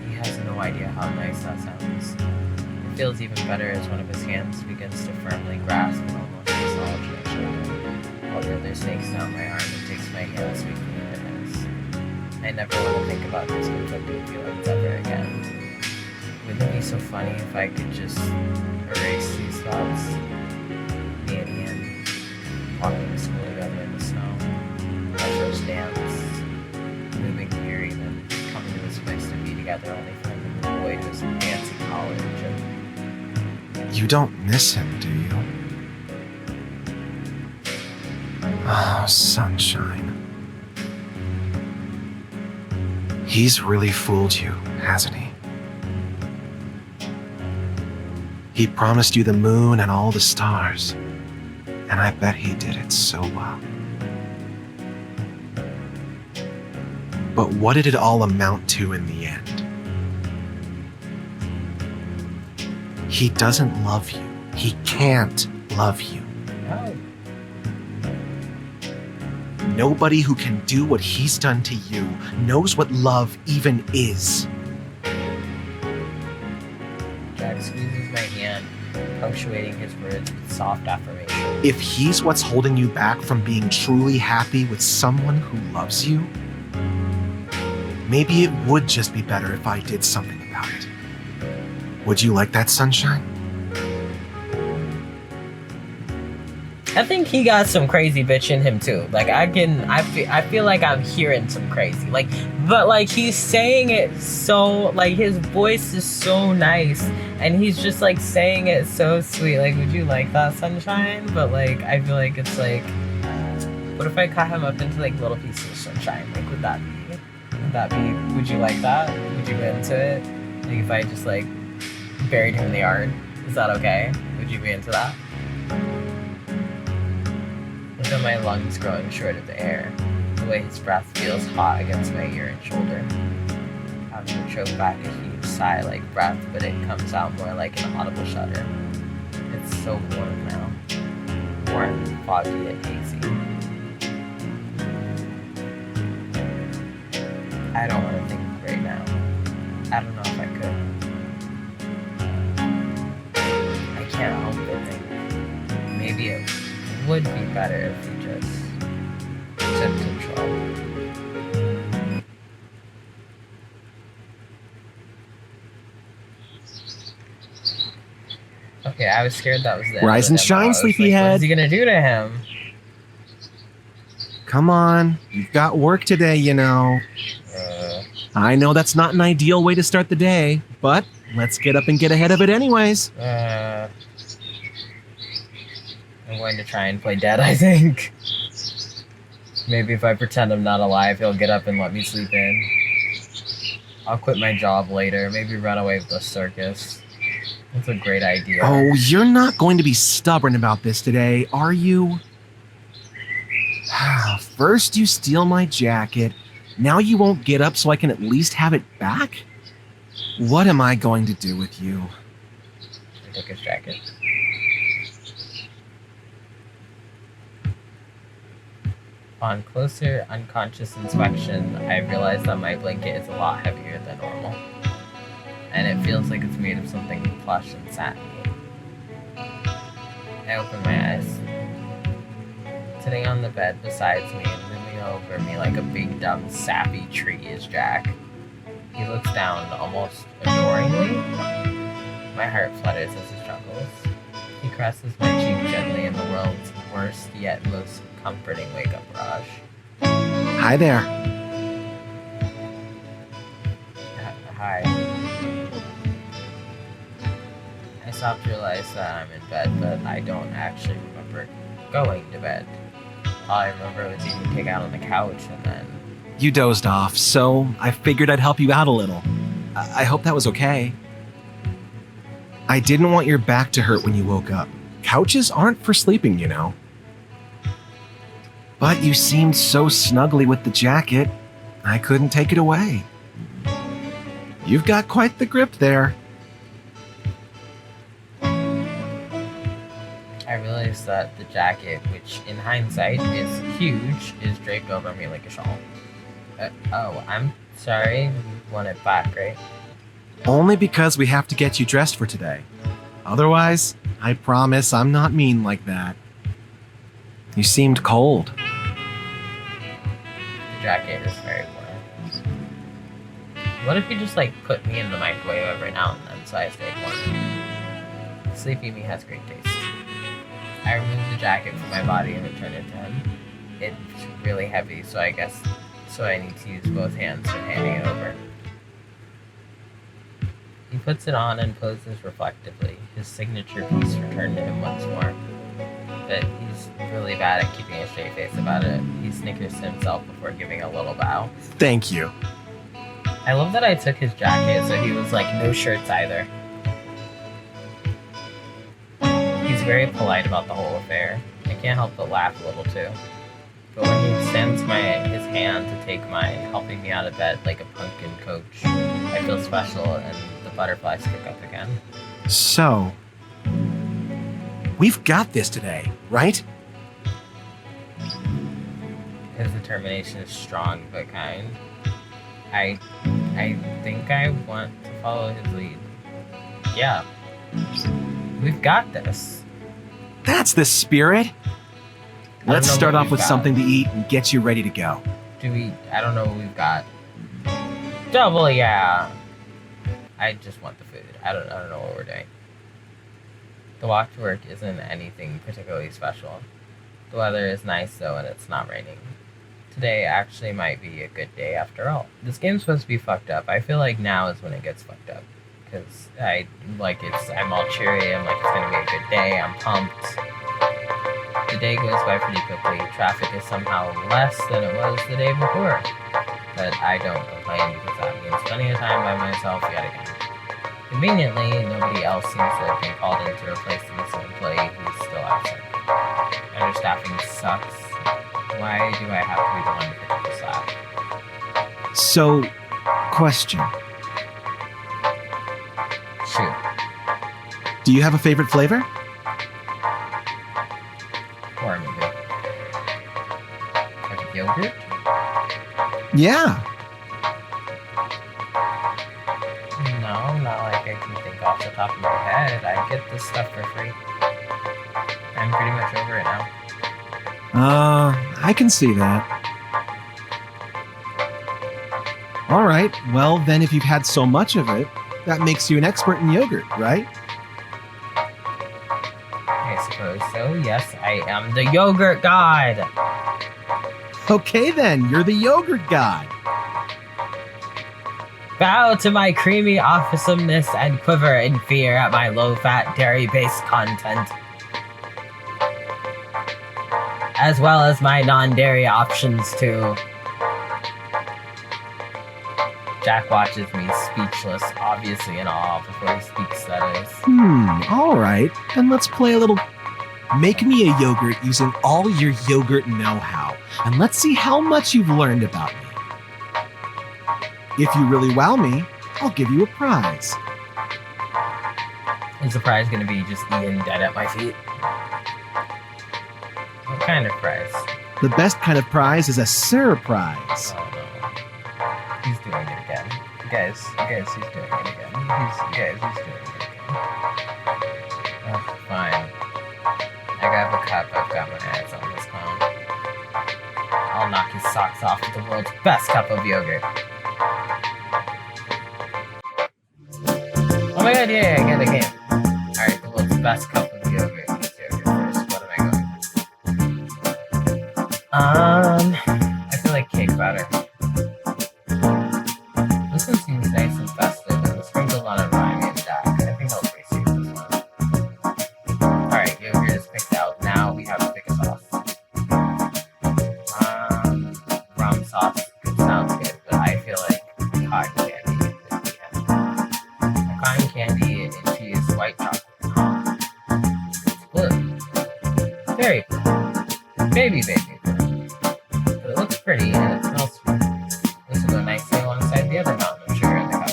he has no idea how nice that sounds. It feels even better as one of his hands begins to firmly grasp and almost massage my shoulder, while the other snakes down my arm and takes my hand sweetly in his. I never want to think about those conflicting feelings ever again. Wouldn't it be so funny if I could just erase these thoughts? Me and Ian, walking to school together in the snow, our first dance, moving here, even coming to this place to be together only for him to move away to his fancy college. And You don't miss him, do you? Oh, sunshine. He's really fooled you, hasn't he? He promised you the moon and all the stars, and I bet he did it so well. But what did it all amount to in the end? He doesn't love you. He can't love you. oh, Nobody who can do what he's done to you knows what love even is. Jack squeezes my hand, punctuating his words with soft affirmation. If he's what's holding you back from being truly happy with someone who loves you, maybe it would just be better if I did something about it. Would you like that, sunshine? I think he got some crazy bitch in him too. Like I feel like I'm hearing some crazy. But he's saying it so, his voice is so nice, and he's just saying it so sweet. Would you like that, sunshine? But I feel like it's what if I cut him up into little pieces of sunshine? Would that be? Would you like that? Would you be into it? If I just buried him in the yard, is that okay? Would you be into that? Look at my lungs growing short of the air. The way his breath feels hot against my ear and shoulder. I have to choke back a huge sigh like breath, but it comes out more like an audible shudder. It's so warm now. Warm, foggy, and hazy. I don't want to think right now. I don't know if I could. I can't help but think maybe it would be better if we just took control. Okay, I was scared that was the end Rise of and the demo. shine, I was like, sleepyhead. what is he gonna do to him? Come on, you've got work today, you know. I know that's not an ideal way to start the day, but let's get up and get ahead of it anyways. I'm going to try and play dead, I think. Maybe if I pretend I'm not alive, he'll get up and let me sleep in. I'll quit my job later. Maybe run away with the circus. That's a great idea. Oh, you're not going to be stubborn about this today, are you? First you steal my jacket, now you won't get up so I can at least have it back? What am I going to do with you? I took his jacket. On closer, unconscious inspection, I realized that my blanket is a lot heavier than normal. And it feels like it's made of something plush and satiny. I open my eyes. Sitting on the bed beside me and looming over me like a big, dumb, sappy tree is Jack. He looks down almost adoringly. My heart flutters as he chuckles. He caresses my cheek gently in the world's worst yet most comforting wake-up rush. Hi there. Hi. I stopped to realize that I'm in bed, but I don't actually remember going to bed. All I remember was eating takeout on the couch and then... You dozed off, so I figured I'd help you out a little. I hope that was okay. I didn't want your back to hurt when you woke up. Couches aren't for sleeping, you know. But you seemed so snuggly with the jacket, I couldn't take it away. You've got quite the grip there. I realized that the jacket, which in hindsight is huge, is draped over me like a shawl. Oh, I'm sorry. You want it back, right? Only because we have to get you dressed for today. Otherwise, I promise I'm not mean like that. You seemed cold. The jacket is very warm. What if you just, like, put me in the microwave every now and then so I stay warm? Sleepy me has great taste. I removed the jacket from my body and returned it to him. It's really heavy, so I need to use both hands when handing it over. He puts it on and poses reflectively. His signature piece returned to him once more. But he's really bad at keeping a straight face about it. He snickers to himself before giving a little bow. Thank you. I love that I took his jacket, so he was like, no shirts either. He's very polite about the whole affair. I can't help but laugh a little too. But when he extends his hand to take mine, helping me out of bed like a pumpkin coach, I feel special and the butterflies kick up again. So, we've got this today, right? His determination is strong but kind. I think I want to follow his lead. Yeah. We've got this. That's the spirit. Let's start off with something to eat and get you ready to go. I don't know what we've got. Double, yeah. I just want the food. I don't know what we're doing. The walk to work isn't anything particularly special. The weather is nice though and it's not raining. Today actually might be a good day after all. This game's supposed to be fucked up. I feel like now is when it gets fucked up. Because I'm all cheery, I'm like, it's gonna be a good day, I'm pumped. The day goes by pretty quickly. Traffic is somehow less than it was the day before. But I don't complain because that means plenty of time by myself yet again. Conveniently, nobody else seems to have been called in to replace the missing employee who's still out sick. Understaffing sucks. Why do I have to be the one to pick up the slack? So, question. Shoot. Do you have a favorite flavor? Or maybe. Like yogurt? Yeah. can think off the top of my head. I get this stuff for free. I'm pretty much over it now. I can see that. All right, well then if you've had so much of it, that makes you an expert in yogurt, right? I suppose so. Yes, I am the yogurt god. Okay then, you're the yogurt god. Bow to my creamy awesomeness and quiver in fear at my low-fat, dairy-based content, as well as my non-dairy options too. Jack watches me speechless, obviously in awe before he speaks, that is. All right. Then let's play a little Make Me a Yogurt using all your yogurt know-how, and let's see how much you've learned about me. If you really wow me, I'll give you a prize. Is the prize gonna be just Ian dead at my feet? What kind of prize? The best kind of prize is a surprise. Oh no. He's doing it again. Guys, he's doing it again. He's doing it again. Oh, fine. I grab a cup, I've got my eyes on this clown. I'll knock his socks off with the world's best cup of yogurt. Oh my god, yeah, I get a game. Alright, the world's best cup of yogurt. Use yogurt first. What am I going? I feel like cake batter. This one seems nice and festive, and the sprinkles on it remind me of Jack. I think I'll appreciate this one. Alright, yogurt is picked out. Now we have to pick a sauce. Rum sauce sounds good, but I feel like cotton candy is the end. Cotton candy infused white chocolate. It's blue. Very blue. Baby blue. But it looks pretty and it smells sweet. This will go nicely alongside the other mountain of sugar in the cup.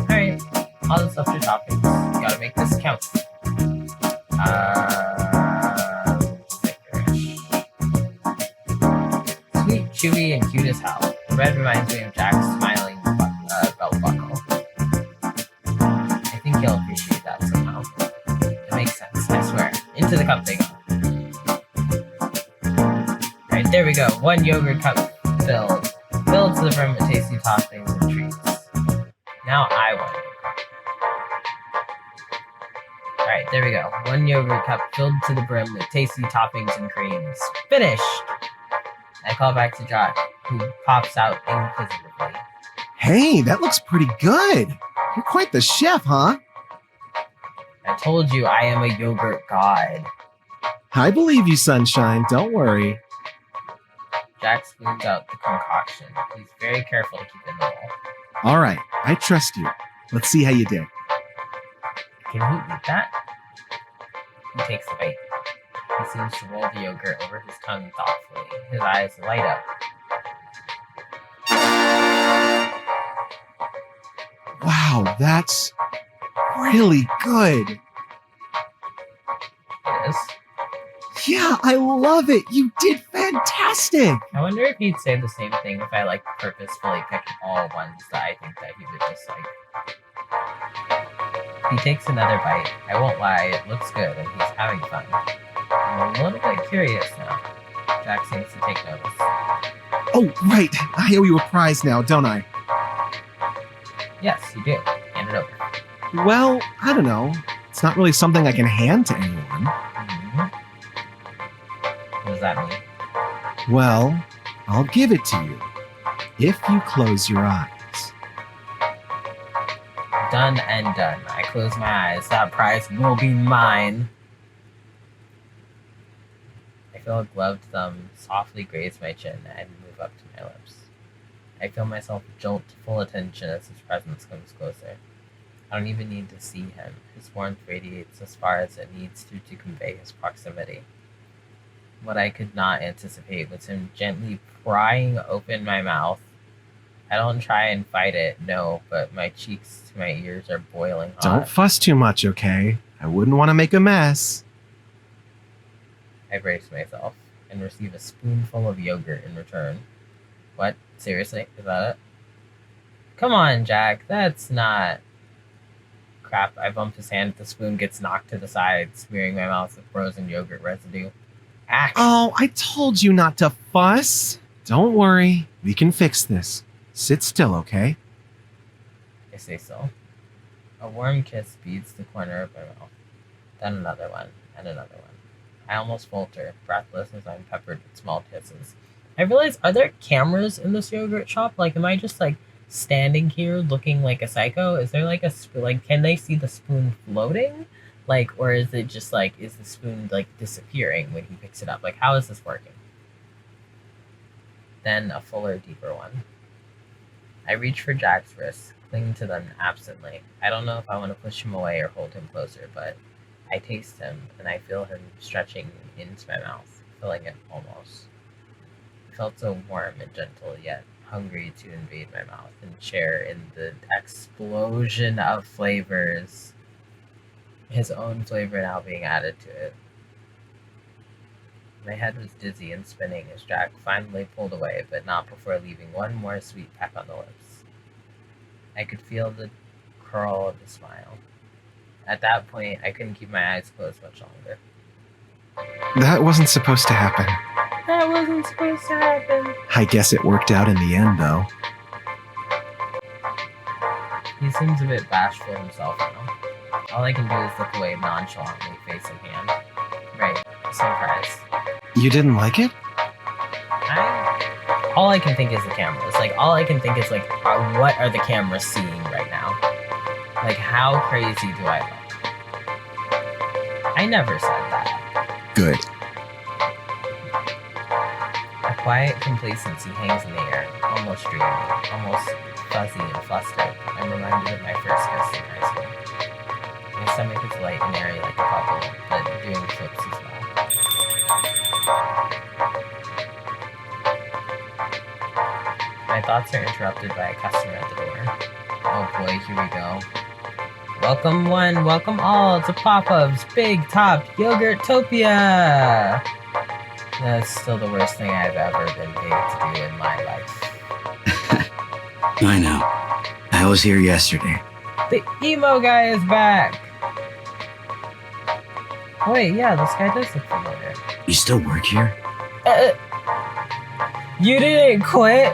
Alright, all that's left are toppings. Gotta make this count. Licorice. Sweet, chewy, and cute as hell. The red reminds me of Jack's smiling belt buckle. I think he'll appreciate that somehow. It makes sense, I swear. Into the cup they go. Alright, there we go. One yogurt cup filled. Filled to the brim with tasty toppings and treats. Now I want it. Alright, there we go. One yogurt cup filled to the brim with tasty toppings and creams. Finished! I call back to Jack, who pops out inquisitively. Hey, that looks pretty good. You're quite the chef, huh? I told you I am a yogurt god. I believe you, Sunshine. Don't worry. Jack spoons out the concoction. He's very careful to keep it in the bowl. All right, I trust you. Let's see how you did. Can he eat that? He takes a bite. He seems to roll the yogurt over his tongue thoughtfully. His eyes light up. Wow, that's really good. It is. Yeah, I love it. You did fantastic. I wonder if he'd say the same thing if I purposefully picked all ones that I think that he would dislike. He takes another bite. I won't lie, it looks good and he's having fun. I'm a little bit curious now. Jack seems to take notice. Oh, right. I owe you a prize now, don't I? Yes, you do. Hand it over. Well, I don't know. It's not really something I can hand to anyone. Mm-hmm. What does that mean? Well, I'll give it to you if you close your eyes. Done and done. I close my eyes. That prize will be mine. I feel a gloved thumb softly graze my chin and move up to my lips. I feel myself jolt to full attention as his presence comes closer. I don't even need to see him. His warmth radiates as far as it needs to convey his proximity. What I could not anticipate was him gently prying open my mouth. I don't try and fight it, no, but my cheeks to my ears are boiling hot. Don't fuss too much, okay? I wouldn't want to make a mess. I brace myself and receive a spoonful of yogurt in return. What? Seriously? Is that it? Come on, Jack. That's not... crap. I bump his hand. The spoon gets knocked to the side, smearing my mouth with frozen yogurt residue. Action! Oh, I told you not to fuss. Don't worry. We can fix this. Sit still, okay? I say so. A warm kiss beads the corner of my mouth. Then another one, and another one. I almost falter, breathless as I'm peppered with small kisses. I realize, are there cameras in this yogurt shop? Like, am I just, like, standing here looking like a psycho? Is there, like, can they see the spoon floating? Like, or is it just, like, is the spoon, like, disappearing when he picks it up? Like, how is this working? Then a fuller, deeper one. I reach for Jack's wrists, cling to them absently. I don't know if I want to push him away or hold him closer, but I taste him, and I feel him stretching into my mouth, filling it almost. It felt so warm and gentle, yet hungry to invade my mouth and share in the explosion of flavors. His own flavor now being added to it. My head was dizzy and spinning as Jack finally pulled away, but not before leaving one more sweet peck on the lips. I could feel the curl of the smile. At that point, I couldn't keep my eyes closed much longer. That wasn't supposed to happen. That wasn't supposed to happen. I guess it worked out in the end, though. He seems a bit bashful himself now. All I can do is look away nonchalantly, face in hand. Right, surprise. You didn't like it? All I can think is the cameras. Like, all I can think is, like, what are the cameras seeing right now? Like, how crazy do I look? I never said that. Good. A quiet complacency hangs in the air, almost dreamy, almost fuzzy and flustered. I'm reminded of my first kiss in high school. My stomach is light and airy like a bubble, but doing flips as well. My thoughts are interrupted by a customer at the door. Oh boy, here we go. Welcome one, welcome all to Pop-Up's Big Top Yogurtopia! That's still the worst thing I've ever been paid to do in my life. I know. I was here yesterday. The emo guy is back! Oh, wait, yeah, this guy does look familiar. You still work here? You didn't quit!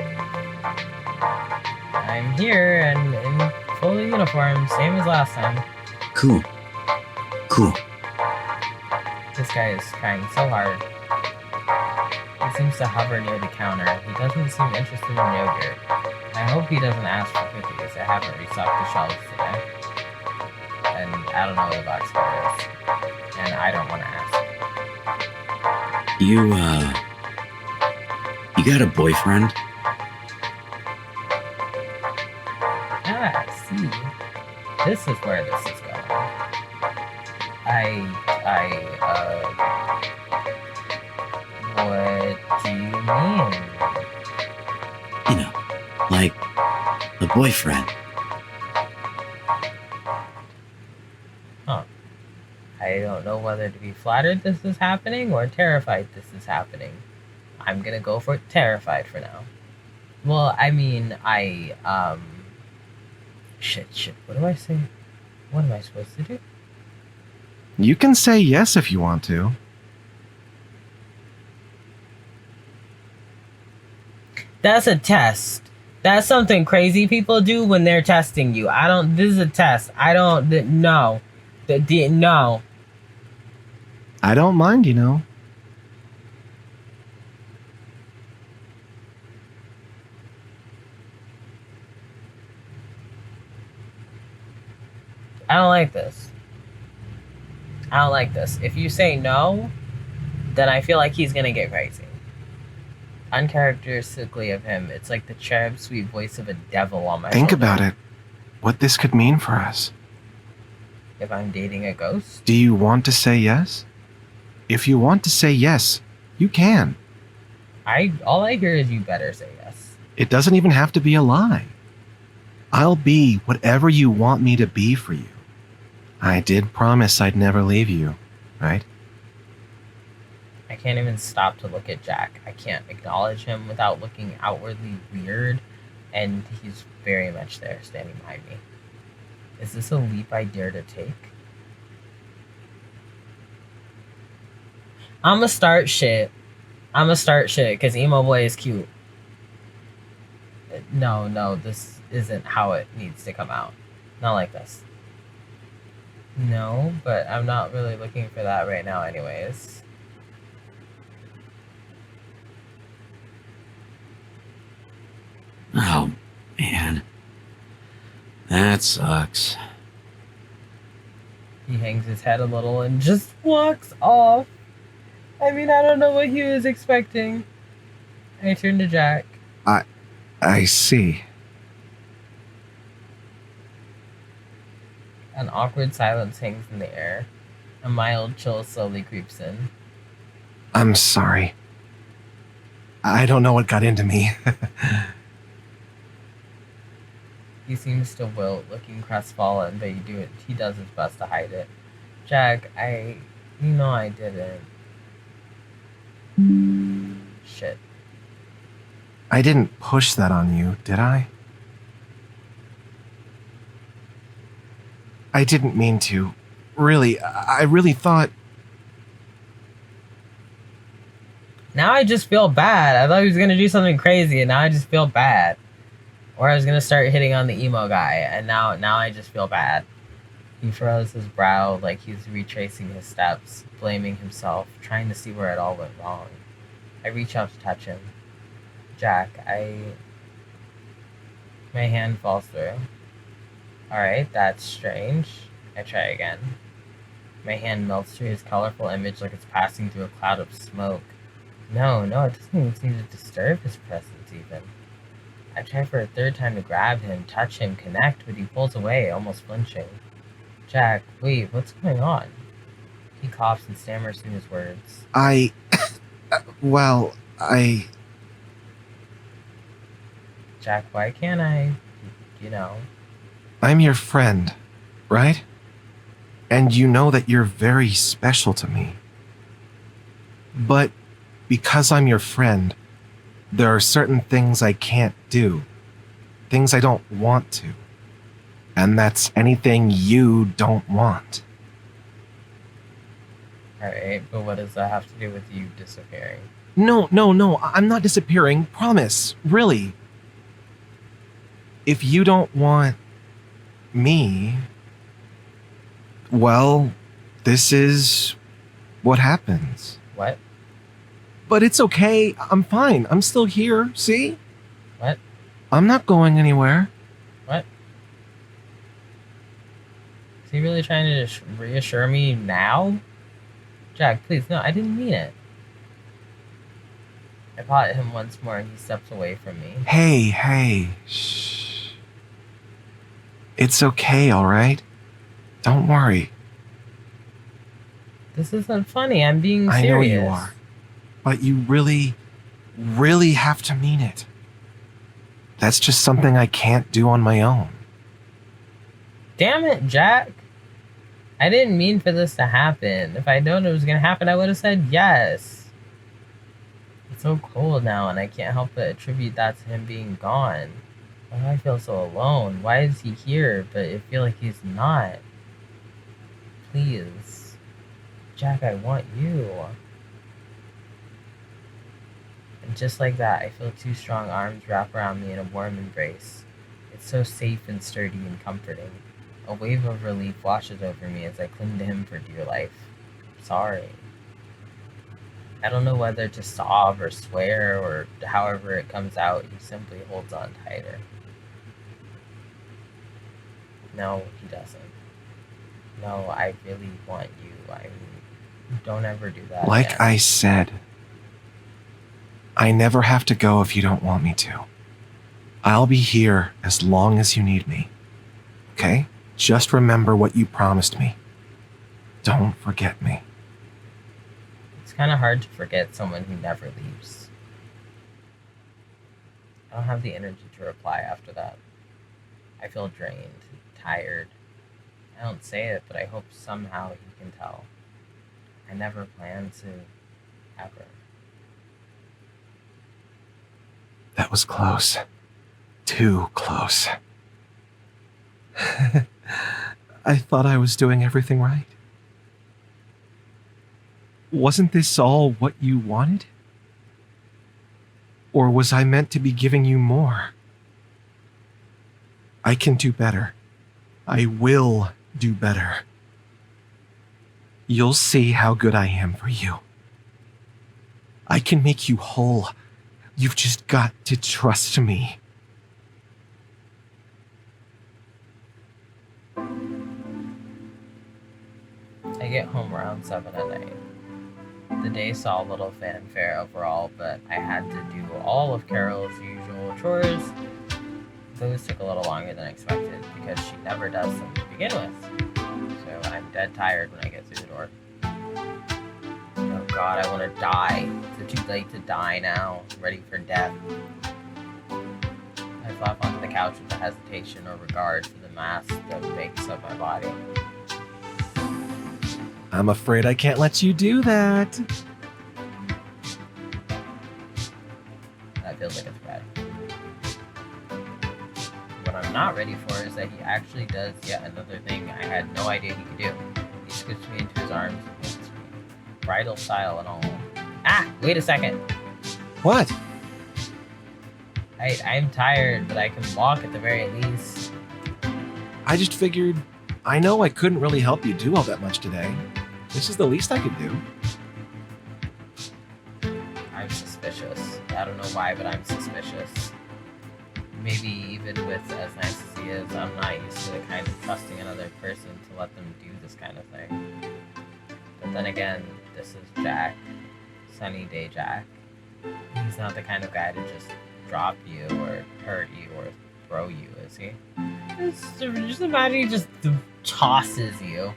I'm here and in full uniform, same as last time. Cool. Cool. This guy is trying so hard. He seems to hover near the counter. He doesn't seem interested in yogurt. I hope he doesn't ask for cookies. I haven't restocked the shelves today. And I don't know what a box cover is. And I don't want to ask. You got a boyfriend? Ah, see. This is where this is going. What do you mean? You know, like a boyfriend. Huh. I don't know whether to be flattered this is happening or terrified this is happening. I'm gonna go for terrified for now. Well, I mean, Shit, what do I say? What am I supposed to do? You can say yes if you want to. That's a test. That's something crazy people do when they're testing you. This is a test. No. No. I don't mind, you know. I don't like this. I don't like this. If you say no, then I feel like he's gonna get crazy. Uncharacteristically of him, it's like the cherub sweet voice of a devil on my Think shoulder. about it. What this could mean for us. If I'm dating a ghost? Do you want to say yes? If you want to say yes, you can. All I hear is you better say yes. It doesn't even have to be a lie. I'll be whatever you want me to be for you. I did promise I'd never leave you, right? I can't even stop to look at Jack. I can't acknowledge him without looking outwardly weird, and he's very much there, standing behind me. Is this a leap I dare to take? I'ma start shit. Because Emo Boy is cute. No, this isn't how it needs to come out. Not like this. No, but I'm not really looking for that right now anyways. Oh, man. That sucks. He hangs his head a little and just walks off. I mean, I don't know what he was expecting. I turn to Jack. I see. An awkward silence hangs in the air. A mild chill slowly creeps in. I'm sorry. I don't know what got into me. He seems to wilt, looking crestfallen, but he does his best to hide it. Jack, I didn't. Shit. I didn't push that on you, did I? I didn't mean to. Really, I really thought... Now I just feel bad. I thought he was gonna do something crazy, and now I just feel bad. Or I was gonna start hitting on the emo guy, and now I just feel bad. He furrows his brow like he's retracing his steps, blaming himself, trying to see where it all went wrong. I reach out to touch him. Jack, my hand falls through. Alright, that's strange. I try again. My hand melts through his colorful image like it's passing through a cloud of smoke. No, it doesn't even seem to disturb his presence even. I try for a third time to grab him, touch him, connect, but he pulls away, almost flinching. Jack, wait, what's going on? He coughs and stammers through his words. Well, Jack, why can't I, I'm your friend, right? And you know that you're very special to me. But because I'm your friend, there are certain things I can't do. Things I don't want to. And that's anything you don't want. Alright, but what does that have to do with you disappearing? No, I'm not disappearing. Promise, really. If you don't want me, well, this is what happens. What? But it's okay. I'm fine. I'm still here. See? What? I'm not going anywhere. What? Is he really trying to reassure me now? Jack, please, no, I didn't mean it. I paw at him once more and he steps away from me. Hey, shh. It's okay, alright? Don't worry. This isn't funny, I'm being serious. I know you are. But you really, really have to mean it. That's just something I can't do on my own. Damn it, Jack. I didn't mean for this to happen. If I'd known it was gonna happen, I would have said yes. It's so cold now, and I can't help but attribute that to him being gone. Why do I feel so alone? Why is he here, but I feel like he's not? Please. Jack, I want you. And just like that, I feel two strong arms wrap around me in a warm embrace. It's so safe and sturdy and comforting. A wave of relief washes over me as I cling to him for dear life. Sorry. I don't know whether to sob or swear or however it comes out, he simply holds on tighter. No, he doesn't. No, I really want you. I mean, don't ever do that Like again. I said, I never have to go if you don't want me to. I'll be here as long as you need me. Okay? Just remember what you promised me. Don't forget me. It's kind of hard to forget someone who never leaves. I don't have the energy to reply after that. I feel drained, tired. I don't say it, but I hope somehow he can tell. I never planned to, ever. That was close. Too close. I thought I was doing everything right. Wasn't this all what you wanted? Or was I meant to be giving you more? I can do better. I will do better. You'll see how good I am for you. I can make you whole. You've just got to trust me. I get home around 7 at night. The day saw little fanfare overall, but I had to do all of Carol's usual chores. Those took a little longer than expected because she never does them to begin with. So I'm dead tired when I get through the door. Oh god, I want to die. Is it too late to die now? I'm ready for death. I flop onto the couch with the hesitation or regard for the mass that makes up my body. I'm afraid I can't let you do that. That feels like a threat. What I'm not ready for is that he actually does yet another thing I had no idea he could do. He scoops me into his arms and holds me. Bridal style and all. Ah! Wait a second! What? I'm tired, but I can walk at the very least. I just figured, I know I couldn't really help you do all that much today. This is the least I could do. I'm suspicious. I don't know why, but I'm suspicious. Maybe even with as nice as he is, I'm not used to the kind of trusting another person to let them do this kind of thing. But then again, this is Jack. Sunny Day Jack. He's not the kind of guy to just drop you or hurt you or throw you, is he? Just imagine he just tosses you.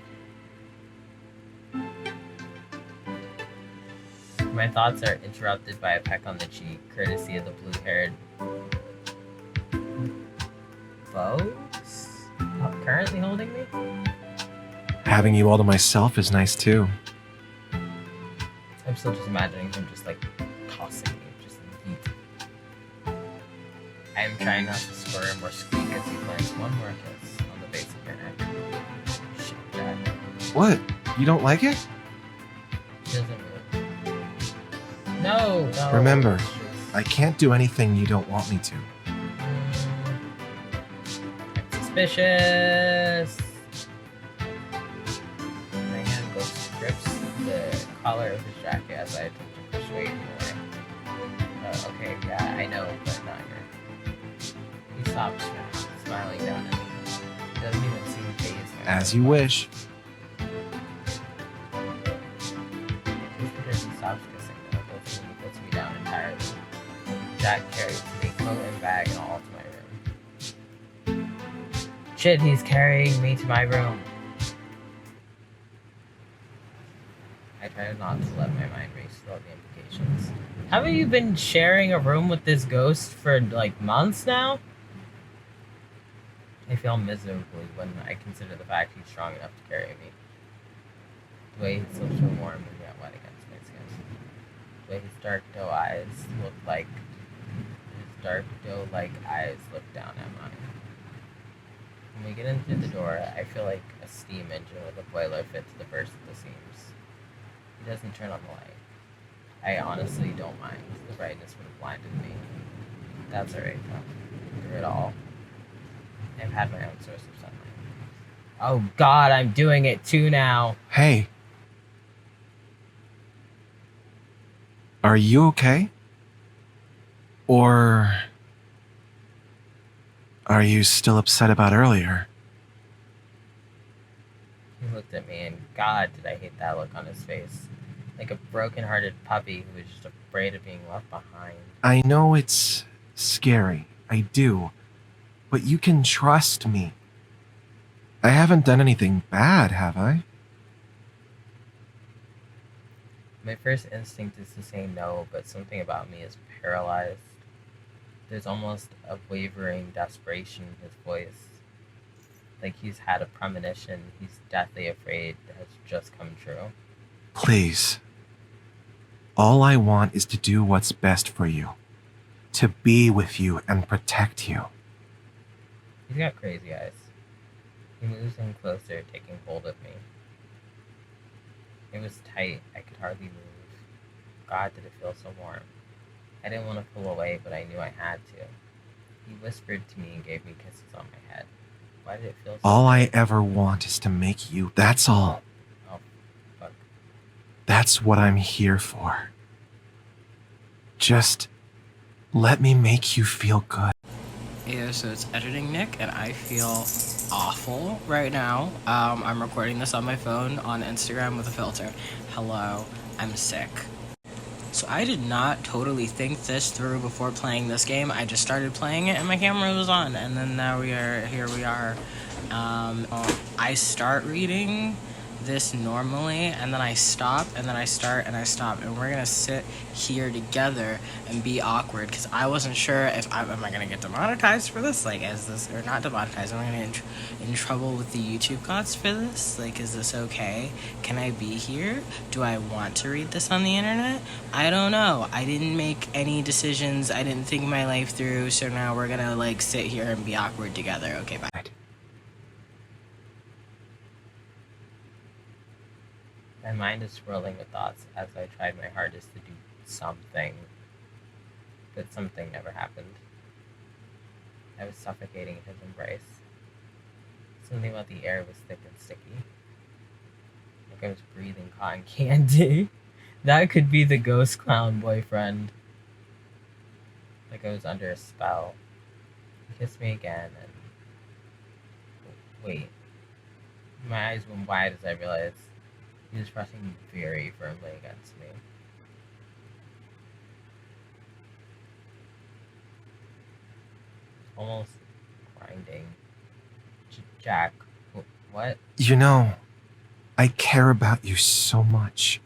My thoughts are interrupted by a peck on the cheek, courtesy of the blue-haired folks currently holding me. Having you all to myself is nice too. I'm still just imagining him just like tossing me, just in the heat. I am trying not to squirm or squeak as he plants one more kiss on the base of your neck. Shit, Jack. What? You don't like it? He doesn't move. No. Remember, it's just- I can't do anything you don't want me to. I'm suspicious. My hand goes grips the collar of his jacket as I attempt to persuade him away. Okay, yeah, I know, but not here. He stops, smiling down at me. He doesn't even seem phased. As you wish. Just because he stops kissing, though, doesn't mean he puts me down entirely. Jack carries me coat and bag and all to my room. Shit, he's carrying me to my room. I try not to let my mind race through all the implications. Haven't you been sharing a room with this ghost for like months now? I feel miserably when I consider the fact he's strong enough to carry me. The way he's still so warm and yet wet against my skin. The way his dark doe-like eyes look down at mine. When we get in through the door, I feel like a steam engine with a boiler fit to the burst of the seams. He doesn't turn on the light. I honestly don't mind. The brightness would have blinded me. That's alright though. Through it all, I've had my own source of sunlight. Oh god, I'm doing it too now. Hey. Are you okay? Or are you still upset about earlier? He looked at me and god, did I hate that look on his face. Like a broken-hearted puppy who was just afraid of being left behind. I know it's scary. I do. But you can trust me. I haven't done anything bad, have I? My first instinct is to say no, but something about me is paralyzed. There's almost a wavering desperation in his voice. Like he's had a premonition he's deathly afraid has just come true. Please. All I want is to do what's best for you. To be with you and protect you. He's got crazy eyes. He moves in closer, taking hold of me. It was tight. I could hardly move. God, did it feel so warm. I didn't want to pull away, but I knew I had to. He whispered to me and gave me kisses on my head. Why did it feel so All I good? ever want is to make you. That's all. Oh, fuck. That's what I'm here for. Just let me make you feel good. Yeah, so it's editing Nick, and I feel awful right now. I'm recording this on my phone on Instagram with a filter. Hello, I'm sick. So I did not totally think this through before playing this game. I just started playing it and my camera was on, and then now here we are. I start reading this normally, and then I stop, and then I start, and I stop, and we're gonna sit here together and be awkward, because I wasn't sure if am I gonna get demonetized for this, like, is this, or not demonetized, am I gonna in trouble with the YouTube gods for this, like, is this okay, can I be here, do I want to read this on the internet, I don't know, I didn't make any decisions, I didn't think my life through, so now we're gonna, like, sit here and be awkward together, okay, bye. My mind is swirling with thoughts as I tried my hardest to do something, but something never happened. I was suffocating in his embrace. Something about the air was thick and sticky. Like I was breathing cotton candy. That could be the ghost clown boyfriend. Like I was under a spell. He kissed me again and... Wait. My eyes went wide as I realized he was pressing very firmly against me. Almost grinding. Jack, what? You know, I care about you so much.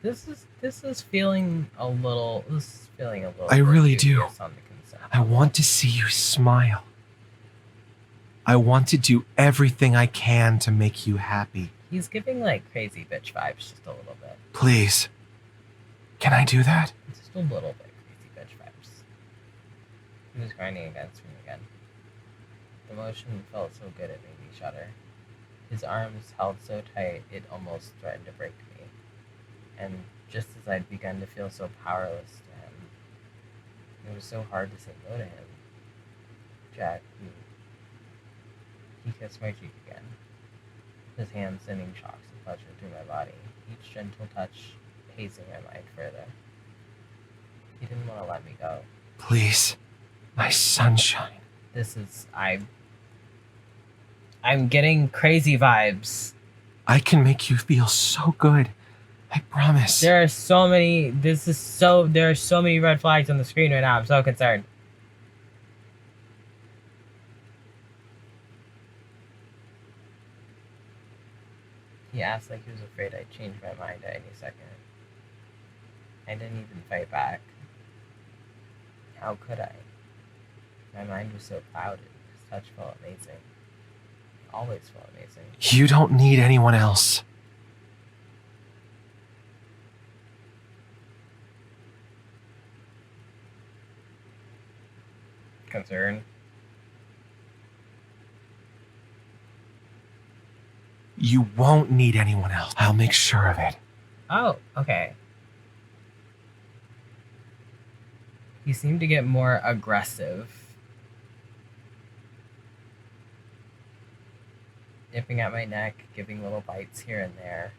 This is feeling a little. This is feeling a little. I really do. dubious on the consent. I want to see you smile. I want to do everything I can to make you happy. He's giving like crazy bitch vibes just a little bit. Please. Can I do that? Just a little bit crazy bitch vibes. He was grinding against me again. The motion felt so good it made me shudder. His arms held so tight it almost threatened to break me. And just as I'd begun to feel so powerless to him, it was so hard to say no to him. Jack, he kissed my cheek again, his hand sending shocks of pleasure through my body, each gentle touch hazing my mind further. He didn't want to let me go. Please, my sunshine. This is... I'm getting crazy vibes. I can make you feel so good. I promise. There are so many... There are so many red flags on the screen right now. I'm so concerned. He asked like he was afraid I'd change my mind at any second. I didn't even fight back. How could I? My mind was so clouded. His touch felt amazing. It always felt amazing. You don't need anyone else. Concern? You won't need anyone else. I'll make sure of it. Oh, okay. He seemed to get more aggressive. Nipping at my neck, giving little bites here and there.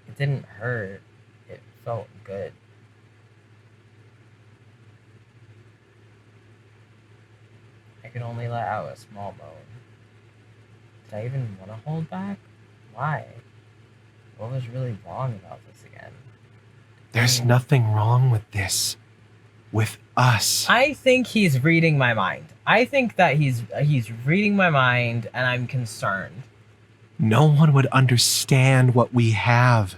It didn't hurt. It felt good. I could only let out a small moan. Did I even want to hold back? Why? What was really wrong about this again? There's nothing wrong with this. With us. I think he's reading my mind. I think that he's reading my mind, and I'm concerned. No one would understand what we have.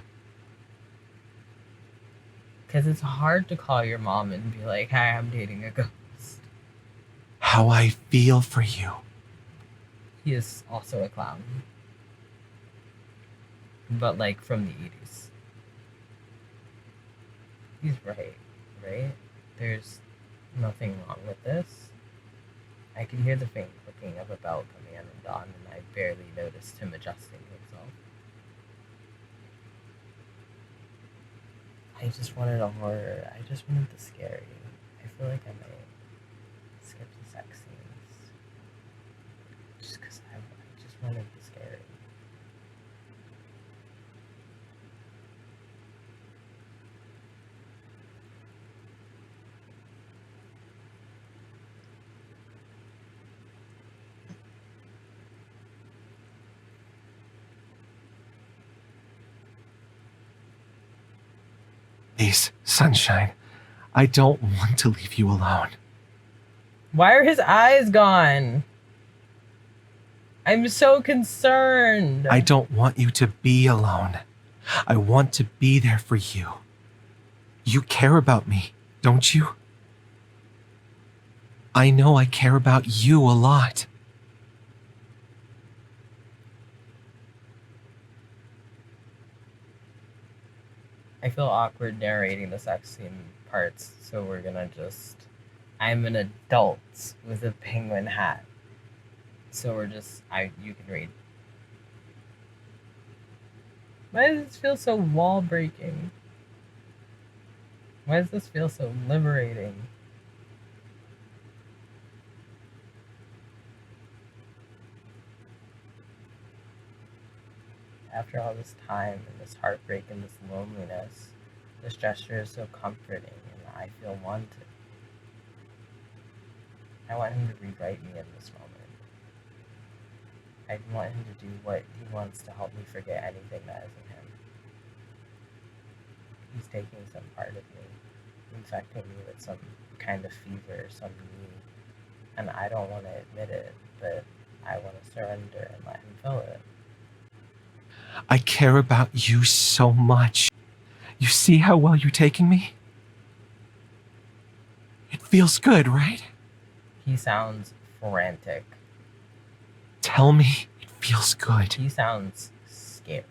Because it's hard to call your mom and be like, "Hi, I'm dating a ghost." How I feel for you. He is also a clown. But like from the 80s. He's right? There's nothing wrong with this. I could hear the faint clicking of a bell coming out of dawn, and I barely noticed him adjusting himself. I just wanted a horror. I just wanted the scary. I feel like I might skip the sex scenes. Just because I just wanted the scary. Please, Sunshine, I don't want to leave you alone. Why are his eyes gone? I'm so concerned. I don't want you to be alone. I want to be there for you. You care about me, don't you? I know I care about you a lot. I feel awkward narrating the sex scene parts, so we're gonna just. I'm an adult with a penguin hat. So we're just. You can read. Why does this feel so wall breaking? Why does this feel so liberating? After all this time and this heartbreak and this loneliness, this gesture is so comforting and I feel wanted. I want him to rewrite me in this moment. I want him to do what he wants to help me forget anything that isn't him. He's taking some part of me, infecting me with some kind of fever, some need, and I don't want to admit it, but I want to surrender and let him feel it. I care about you so much. You see how well you're taking me? It feels good, right? He sounds frantic. Tell me it feels good. He sounds scared.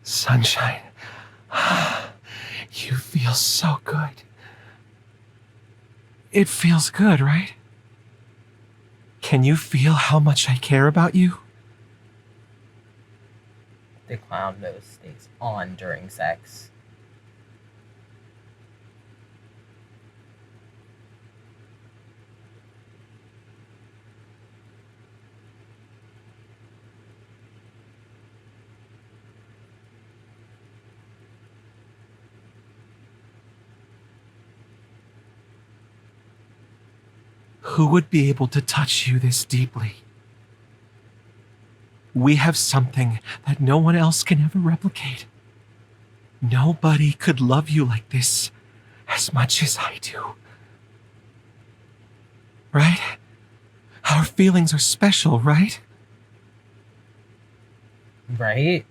Sunshine, you feel so good. It feels good, right? Can you feel how much I care about you? The clown nose stays on during sex. Who would be able to touch you this deeply? We have something that no one else can ever replicate. Nobody could love you like this as much as I do. Right? Our feelings are special, right? Right?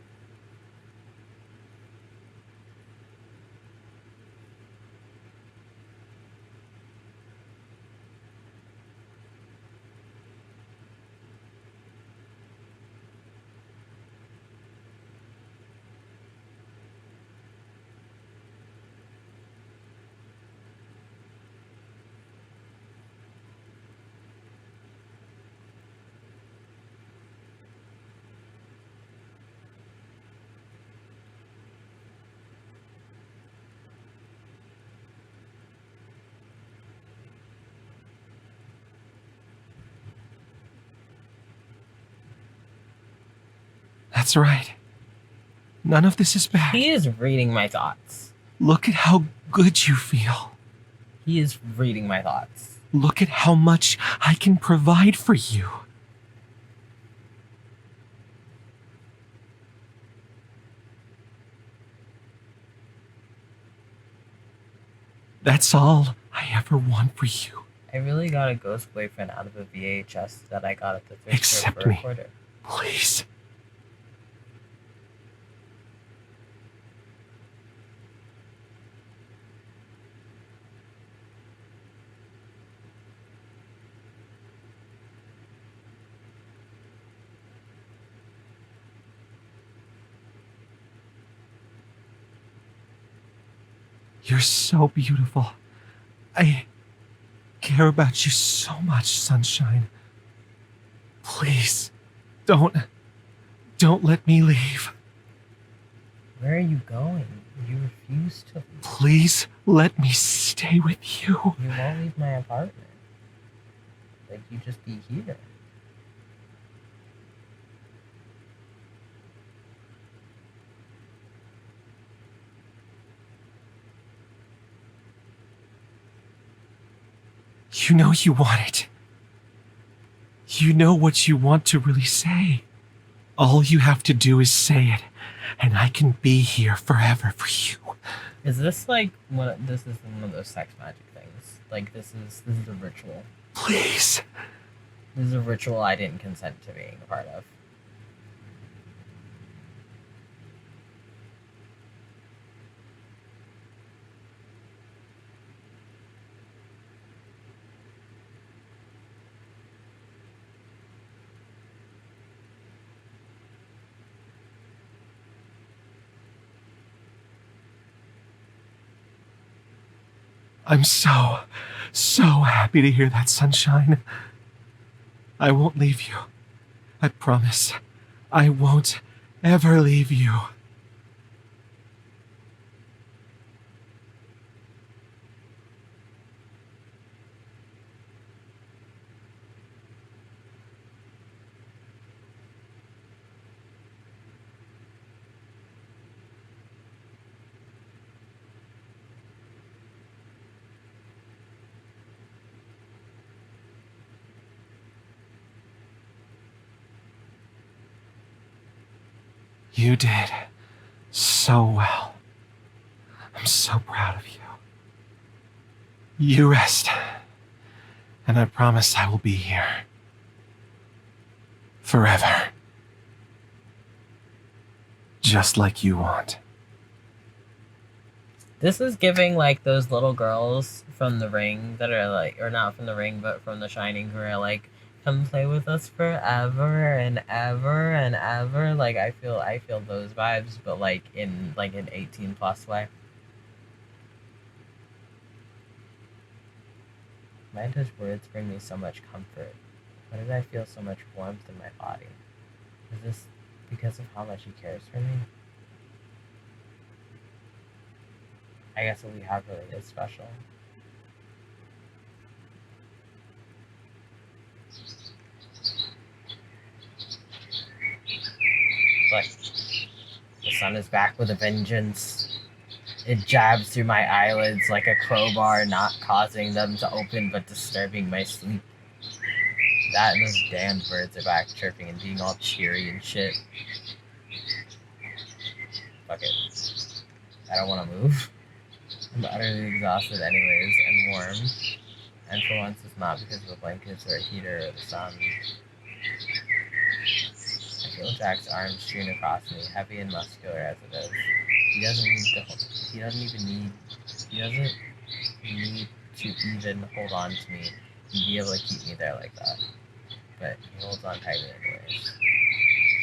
That's right. None of this is bad. He is reading my thoughts. Look at how good you feel. He is reading my thoughts. Look at how much I can provide for you. That's all I ever want for you. I really got a ghost boyfriend out of a VHS that I got at the thrift store Accept for a me. quarter. Please. You're so beautiful. I care about you so much, Sunshine. Please, don't let me leave. Where are you going? You refuse to leave. Please let me stay with you. You won't leave my apartment. Like, you just be here. You know you want it. You know what you want to really say. All you have to do is say it, and I can be here forever for you. Is this like this is one of those sex magic things? Like this is a ritual. Please. This is a ritual I didn't consent to being a part of. I'm so happy to hear that, Sunshine. I won't leave you. I promise. I won't ever leave you. You did so well. I'm so proud of you. You rest, and I promise I will be here forever. Just like you want. This is giving like those little girls from The Ring that are like, or not from The Ring, but from The Shining, who are like, come play with us forever and ever and ever. Like I feel those vibes, but like in an 18+ way. Why does words bring me so much comfort? Why did I feel so much warmth in my body? Is this because of how much he cares for me? I guess what we have really is special. But the sun is back with a vengeance. It jabs through my eyelids like a crowbar, not causing them to open but disturbing my sleep. That and those damned birds are back chirping and being all cheery and shit. Fuck it. I don't want to move. I'm utterly exhausted anyways, and warm. And for once it's not because of the blankets or a heater or the sun. I feel Jack's arms strewn across me, heavy and muscular as it is. He doesn't need to even hold on to me and be able to keep me there like that. But he holds on tightly anyways.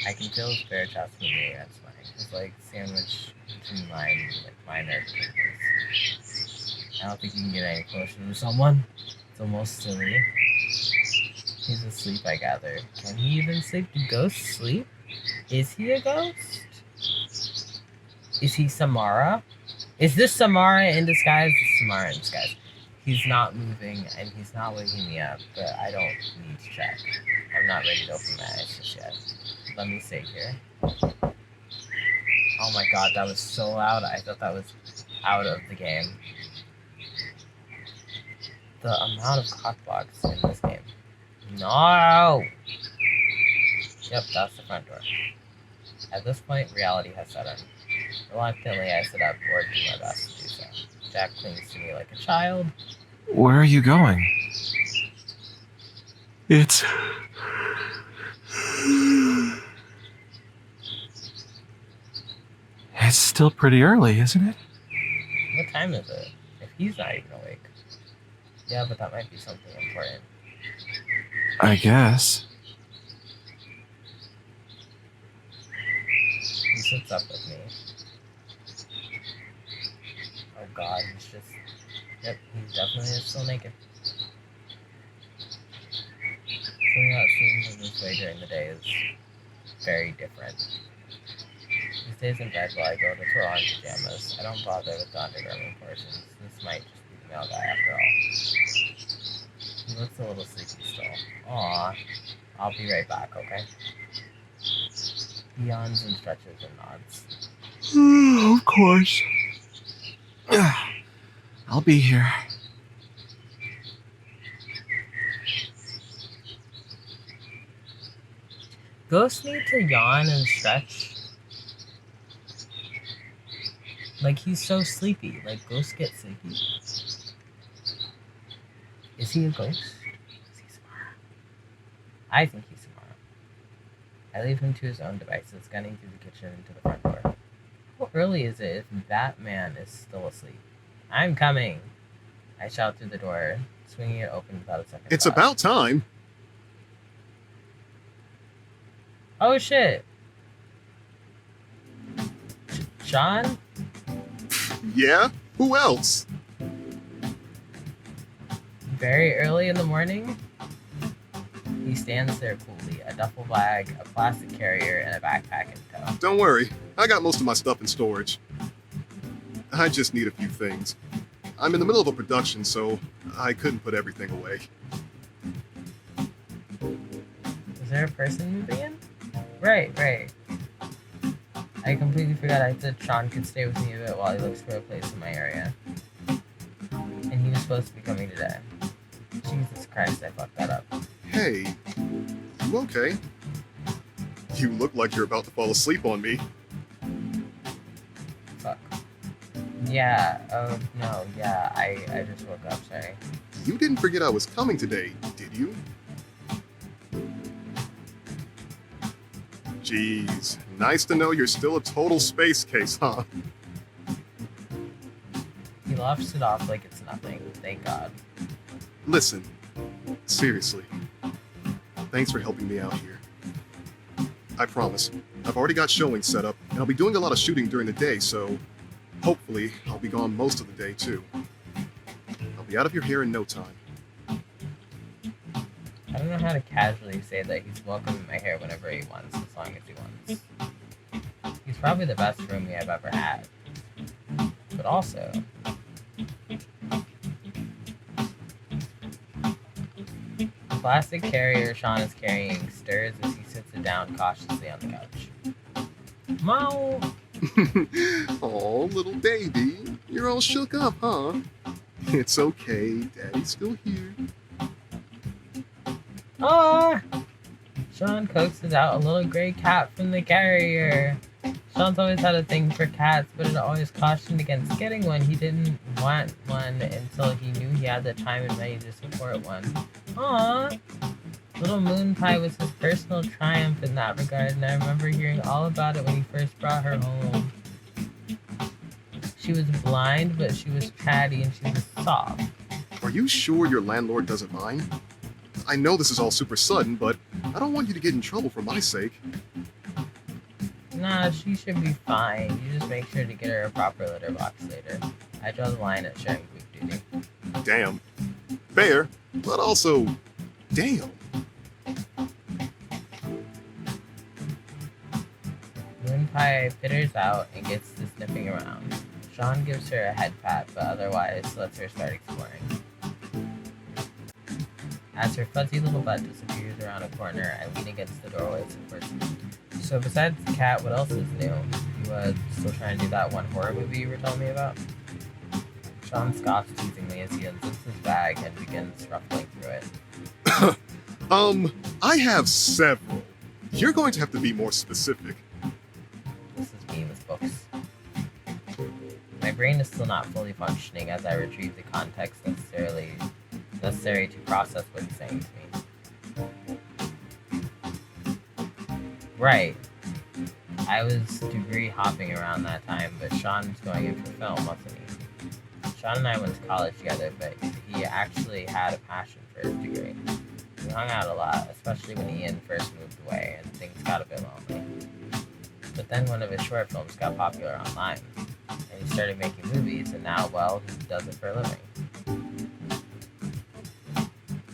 I can feel his bare chest moving against mine. His legs sandwiched between mine, like mine are between his. I don't think you can get any closer to someone. It's almost silly. He's asleep, I gather. Can he even sleep? Do ghosts sleep? Is he a ghost? Is he Samara? Is this Samara in disguise? It's Samara in disguise. He's not moving and he's not waking me up, but I don't need to check. I'm not ready to open my eyes just yet. Let me stay here. Oh my god, that was so loud. I thought that was out of the game. The amount of cockblocks in this game. No! Yep, that's the front door. At this point, reality has set in. Reluctantly, I sit up or do my best to do so. Jack clings to me like a child. Where are you going? It's still pretty early, isn't it? What time is it? If he's not even awake. Yeah, but that might be something important. I guess. He sits up with me. Oh god, he's just... Yep, he definitely is still naked. Something that seems in this way during the day is very different. He stays in bed while I go to throw on pajamas. I don't bother with the undergarment portions. This might just be the male guy after all. He looks a little sleepy still. Aww. I'll be right back, okay? He yawns and stretches and nods. Of course. I'll be here. Ghosts need to yawn and stretch. Like, he's so sleepy. Like, ghosts get sleepy. Is he a ghost? Is he smart? I think he's smart. I leave him to his own devices, gunning through the kitchen into the front door. How early is it if that man is still asleep? I'm coming! I shout through the door, swinging it open without a second It's thought. about time. Oh shit! Sean? Yeah? Who else? Very early in the morning? He stands there coolly, a duffel bag, a plastic carrier, and a backpack in tow. Don't worry. I got most of my stuff in storage. I just need a few things. I'm in the middle of a production, so I couldn't put everything away. Is there a person moving in? Right. I completely forgot I said Sean could stay with me a bit while he looks for a place in my area. And he was supposed to be coming today. Jesus Christ, I fucked that up. Hey, you okay? You look like you're about to fall asleep on me. Fuck. Yeah, oh no, yeah, I just woke up, sorry. You didn't forget I was coming today, did you? Jeez, nice to know you're still a total space case, huh? He laughs it off like it's nothing, thank God. Listen, seriously, thanks for helping me out here. I promise, I've already got showings set up, and I'll be doing a lot of shooting during the day, so hopefully I'll be gone most of the day too. I'll be out of your hair in no time. I don't know how to casually say that he's welcome in my hair whenever he wants, as long as he wants. He's probably the best roomie I've ever had. But also... the plastic carrier Sean is carrying stirs as he sits it down cautiously on the couch. Mow! Oh, little baby, you're all shook up, huh? It's okay, Daddy's still here. Ah! Sean coaxes out a little gray cat from the carrier. Sean's always had a thing for cats, but had always cautioned against getting one. He didn't want one until he knew he had the time and money to support one. Aww! Little Moon Pie was his personal triumph in that regard, and I remember hearing all about it when he first brought her home. She was blind, but she was chatty and she was soft. Are you sure your landlord doesn't mind? I know this is all super sudden, but I don't want you to get in trouble for my sake. Nah, she should be fine. You just make sure to get her a proper litter box later. I draw the line at sharing poop duty. Damn. Fair, but also, damn. Moon Pie pitters out and gets to sniffing around. Sean gives her a head pat, but otherwise lets her start exploring. As her fuzzy little butt disappears around a corner, I lean against the doorway support. So besides the cat, what else is new? You still trying to do that one horror movie you were telling me about? Sean scoffs teasingly as he unzips his bag and begins ruffling through it. I have several. You're going to have to be more specific. This is me with books. My brain is still not fully functioning as I retrieve the context necessary to process what he's saying to me. Right. I was degree hopping around that time, but Sean was going in for film, wasn't he? Sean and I went to college together, but he actually had a passion for his degree. We hung out a lot, especially when Ian first moved away and things got a bit lonely. But then one of his short films got popular online, and he started making movies, and now, well, he does it for a living.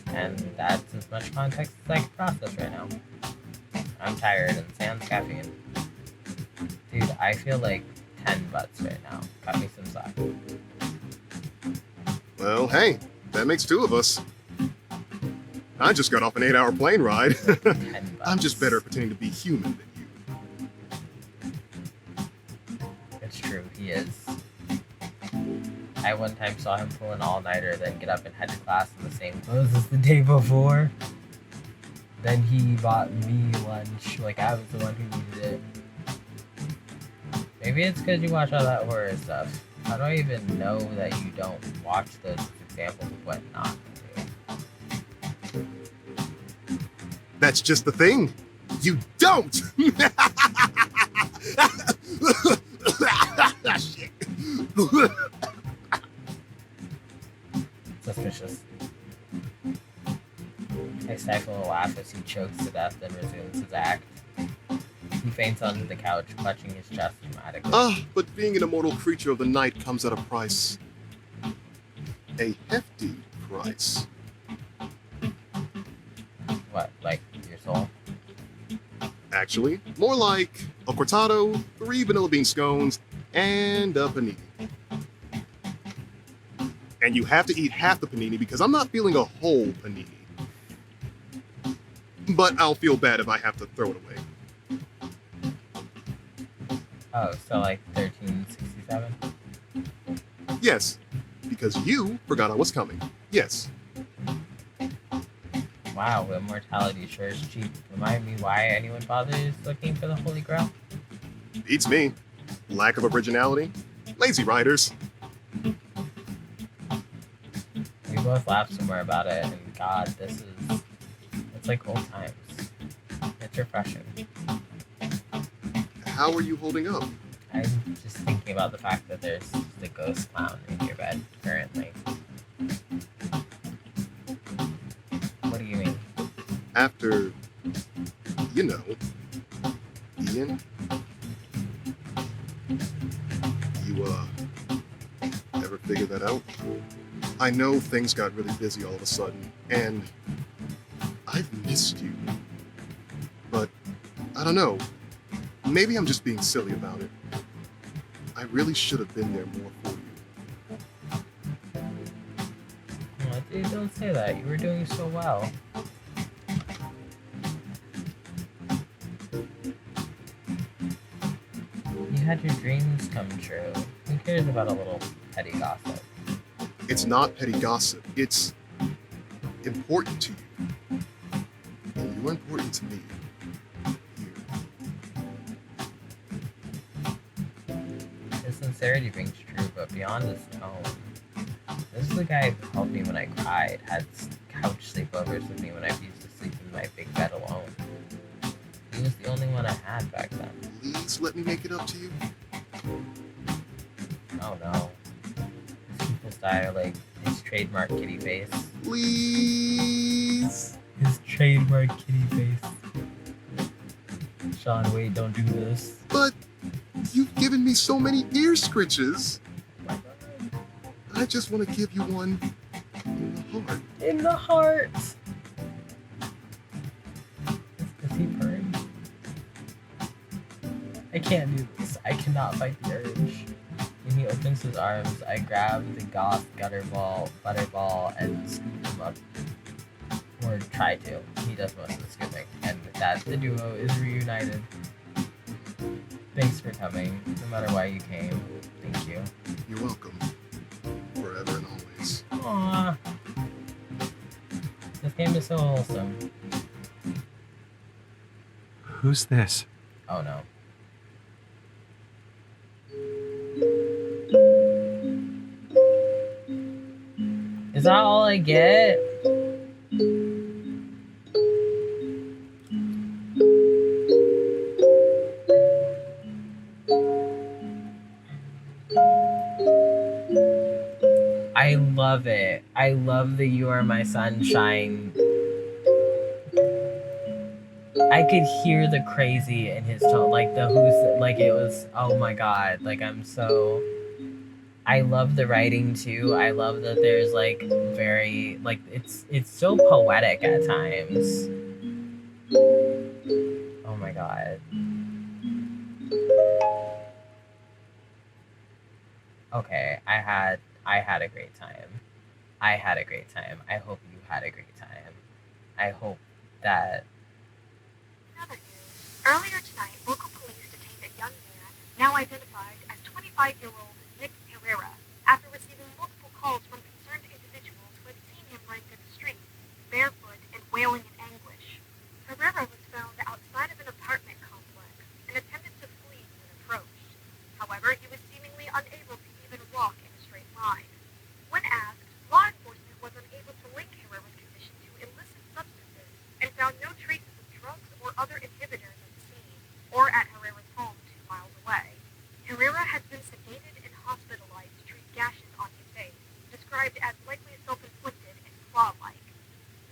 And that's as much context as I can process right now. I'm tired and sans caffeine. Dude, I feel like 10 butts right now. Cut me some slack. Well, hey, that makes two of us. I just got off an 8-hour plane ride. 10 butts. I'm just better at pretending to be human than you. It's true, he is. I one time saw him pull an all-nighter, then get up and head to class in the same clothes as the day before. Then he bought me lunch, like I was the one who needed it. Maybe it's because you watch all that horror stuff. How do I even know that you don't watch those examples of what not to do? That's just the thing. You don't! Shit. Suspicious. I stifle a laugh as he chokes to death and resumes his act. He faints onto the couch, clutching his chest dramatically. But being an immortal creature of the night comes at a price. A hefty price. What, like your soul? Actually, more like a cortado, 3 vanilla bean scones, and a panini. And you have to eat half the panini because I'm not feeling a whole panini. But I'll feel bad if I have to throw it away. Oh, so like 1367? Yes, because you forgot I was coming. Yes. Wow, immortality sure is cheap. Remind me why anyone bothers looking for the Holy Grail? Beats me. Lack of originality. Lazy writers. We both laughed somewhere about it, and God, it's like old times. It's refreshing. How are you holding up? I'm just thinking about the fact that there's the ghost clown in your bed currently. What do you mean? After, Ian, you, ever figure that out? I know things got really busy all of a sudden, and I've missed you. But, I don't know. Maybe I'm just being silly about it. I really should have been there more for you. Oh, dude, don't say that. You were doing so well. You had your dreams come true. Who cares about a little petty gossip? It's not petty gossip. It's important to you. And you're important to me. His sincerity rings true, but beyond his tone, this is the guy who helped me when I cried, had couch sleepovers with me when I used to sleep in my big bed alone. He was the only one I had back then. Please let me make it up to you. Oh no. His people style, like his trademark kitty face. Please. His trademark kitty face. Sean, wait, don't do this. But you've given me so many ear scritches. I just want to give you one in the heart. In the heart! Is he purring? I can't do this. I cannot fight the urge. When he opens his arms, I grab the goth butterball, and scoop him up. Or try to. He does most of the scooping. And with that, the duo is reunited. Thanks for coming, no matter why you came. Thank you. You're welcome. For Aww. This game is so wholesome. Who's this? Oh no. Is that all I get? I love it. I love the You Are My Sunshine. I could hear the crazy in his tone, like the who's, like it was, oh my god, like I'm so, I love the writing too. I love that there's like very, like it's so poetic at times. Oh my god. Okay, I had a great time. I had a great time. I hope you had a great time. I hope that. Another news. Earlier tonight, local police detained a young man, now identified as 25-year-old Nick Herrera, after receiving multiple calls from concerned individuals who had seen him running through the street, barefoot and wailing in anguish. Herrera was found outside of an apartment complex and attempted to flee when approached. However, he was seemingly unable to even walk in a straight line. When asked, law enforcement was unable to link Herrera's condition to illicit substances and found no traces of drugs or other inhibitors at the scene or at Herrera's home 2 miles away. Herrera has been sedated and hospitalized to treat gashes on his face, described as likely self-inflicted and claw-like.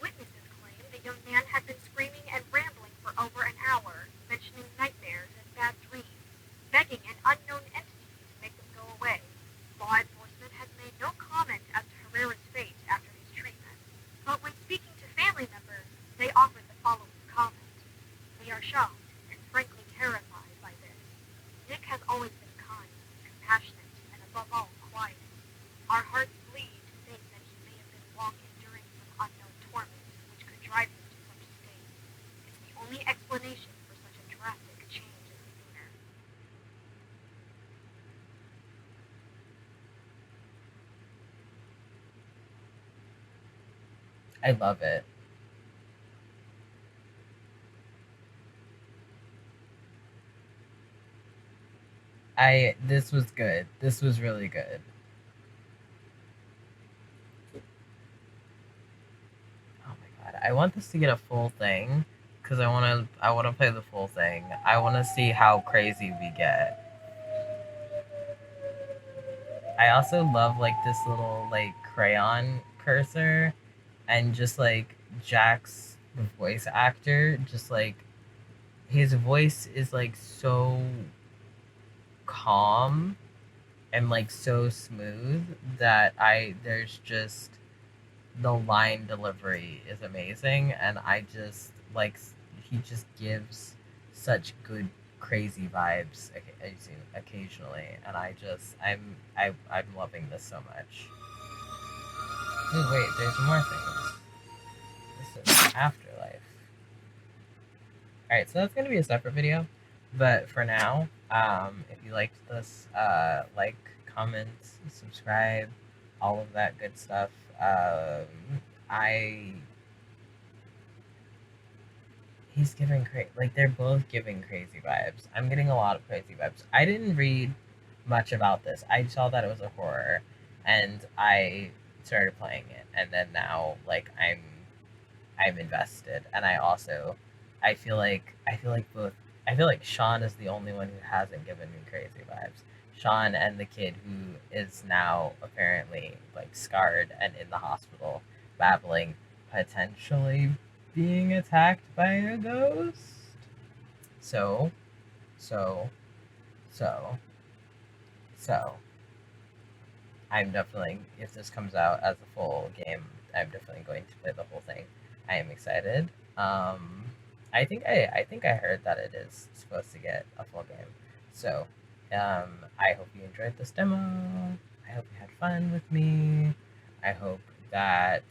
Witnesses claim the young man had been screaming and rambling for over an hour, mentioning nightmares and bad dreams, begging an unknown entity to make them go away. Law enforcement has made no comment as to Herrera's fate after his treatment, but when speaking to family members, they offered the following comment. We are shocked and frankly terrified by this. Nick has always been kind, compassionate, and above all, quiet. Our hearts bleed to think that he may have been long enduring some unknown torment which could drive him to such a state. It's the only explanation for such a drastic change in demeanor. I love it. This was good. This was really good. Oh my god. I want this to get a full thing because I want to play the full thing. I want to see how crazy we get. I also love like this little like crayon cursor and just like Jack's voice actor, just like his voice is like so calm and like so smooth that there's just the line delivery is amazing, and I just like he just gives such good crazy vibes occasionally, and I'm loving this so much. Ooh, wait, there's more things. This is Afterlife. Alright, so that's gonna be a separate video, but for now, if you liked this, like, comment, subscribe, all of that good stuff. He's giving like they're both giving crazy vibes. I'm getting a lot of crazy vibes. I didn't read much about this. I saw that it was a horror, and I started playing it, and then now like I'm invested, and I feel like Sean is the only one who hasn't given me crazy vibes. Sean and the kid who is now apparently like scarred and in the hospital, babbling, potentially being attacked by a ghost. So, I'm definitely, if this comes out as a full game, I'm definitely going to play the whole thing. I am excited. I think I heard that it is supposed to get a full game. So, I hope you enjoyed this demo. I hope you had fun with me. I hope that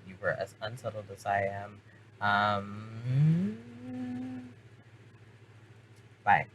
you were as unsettled as I am. Bye.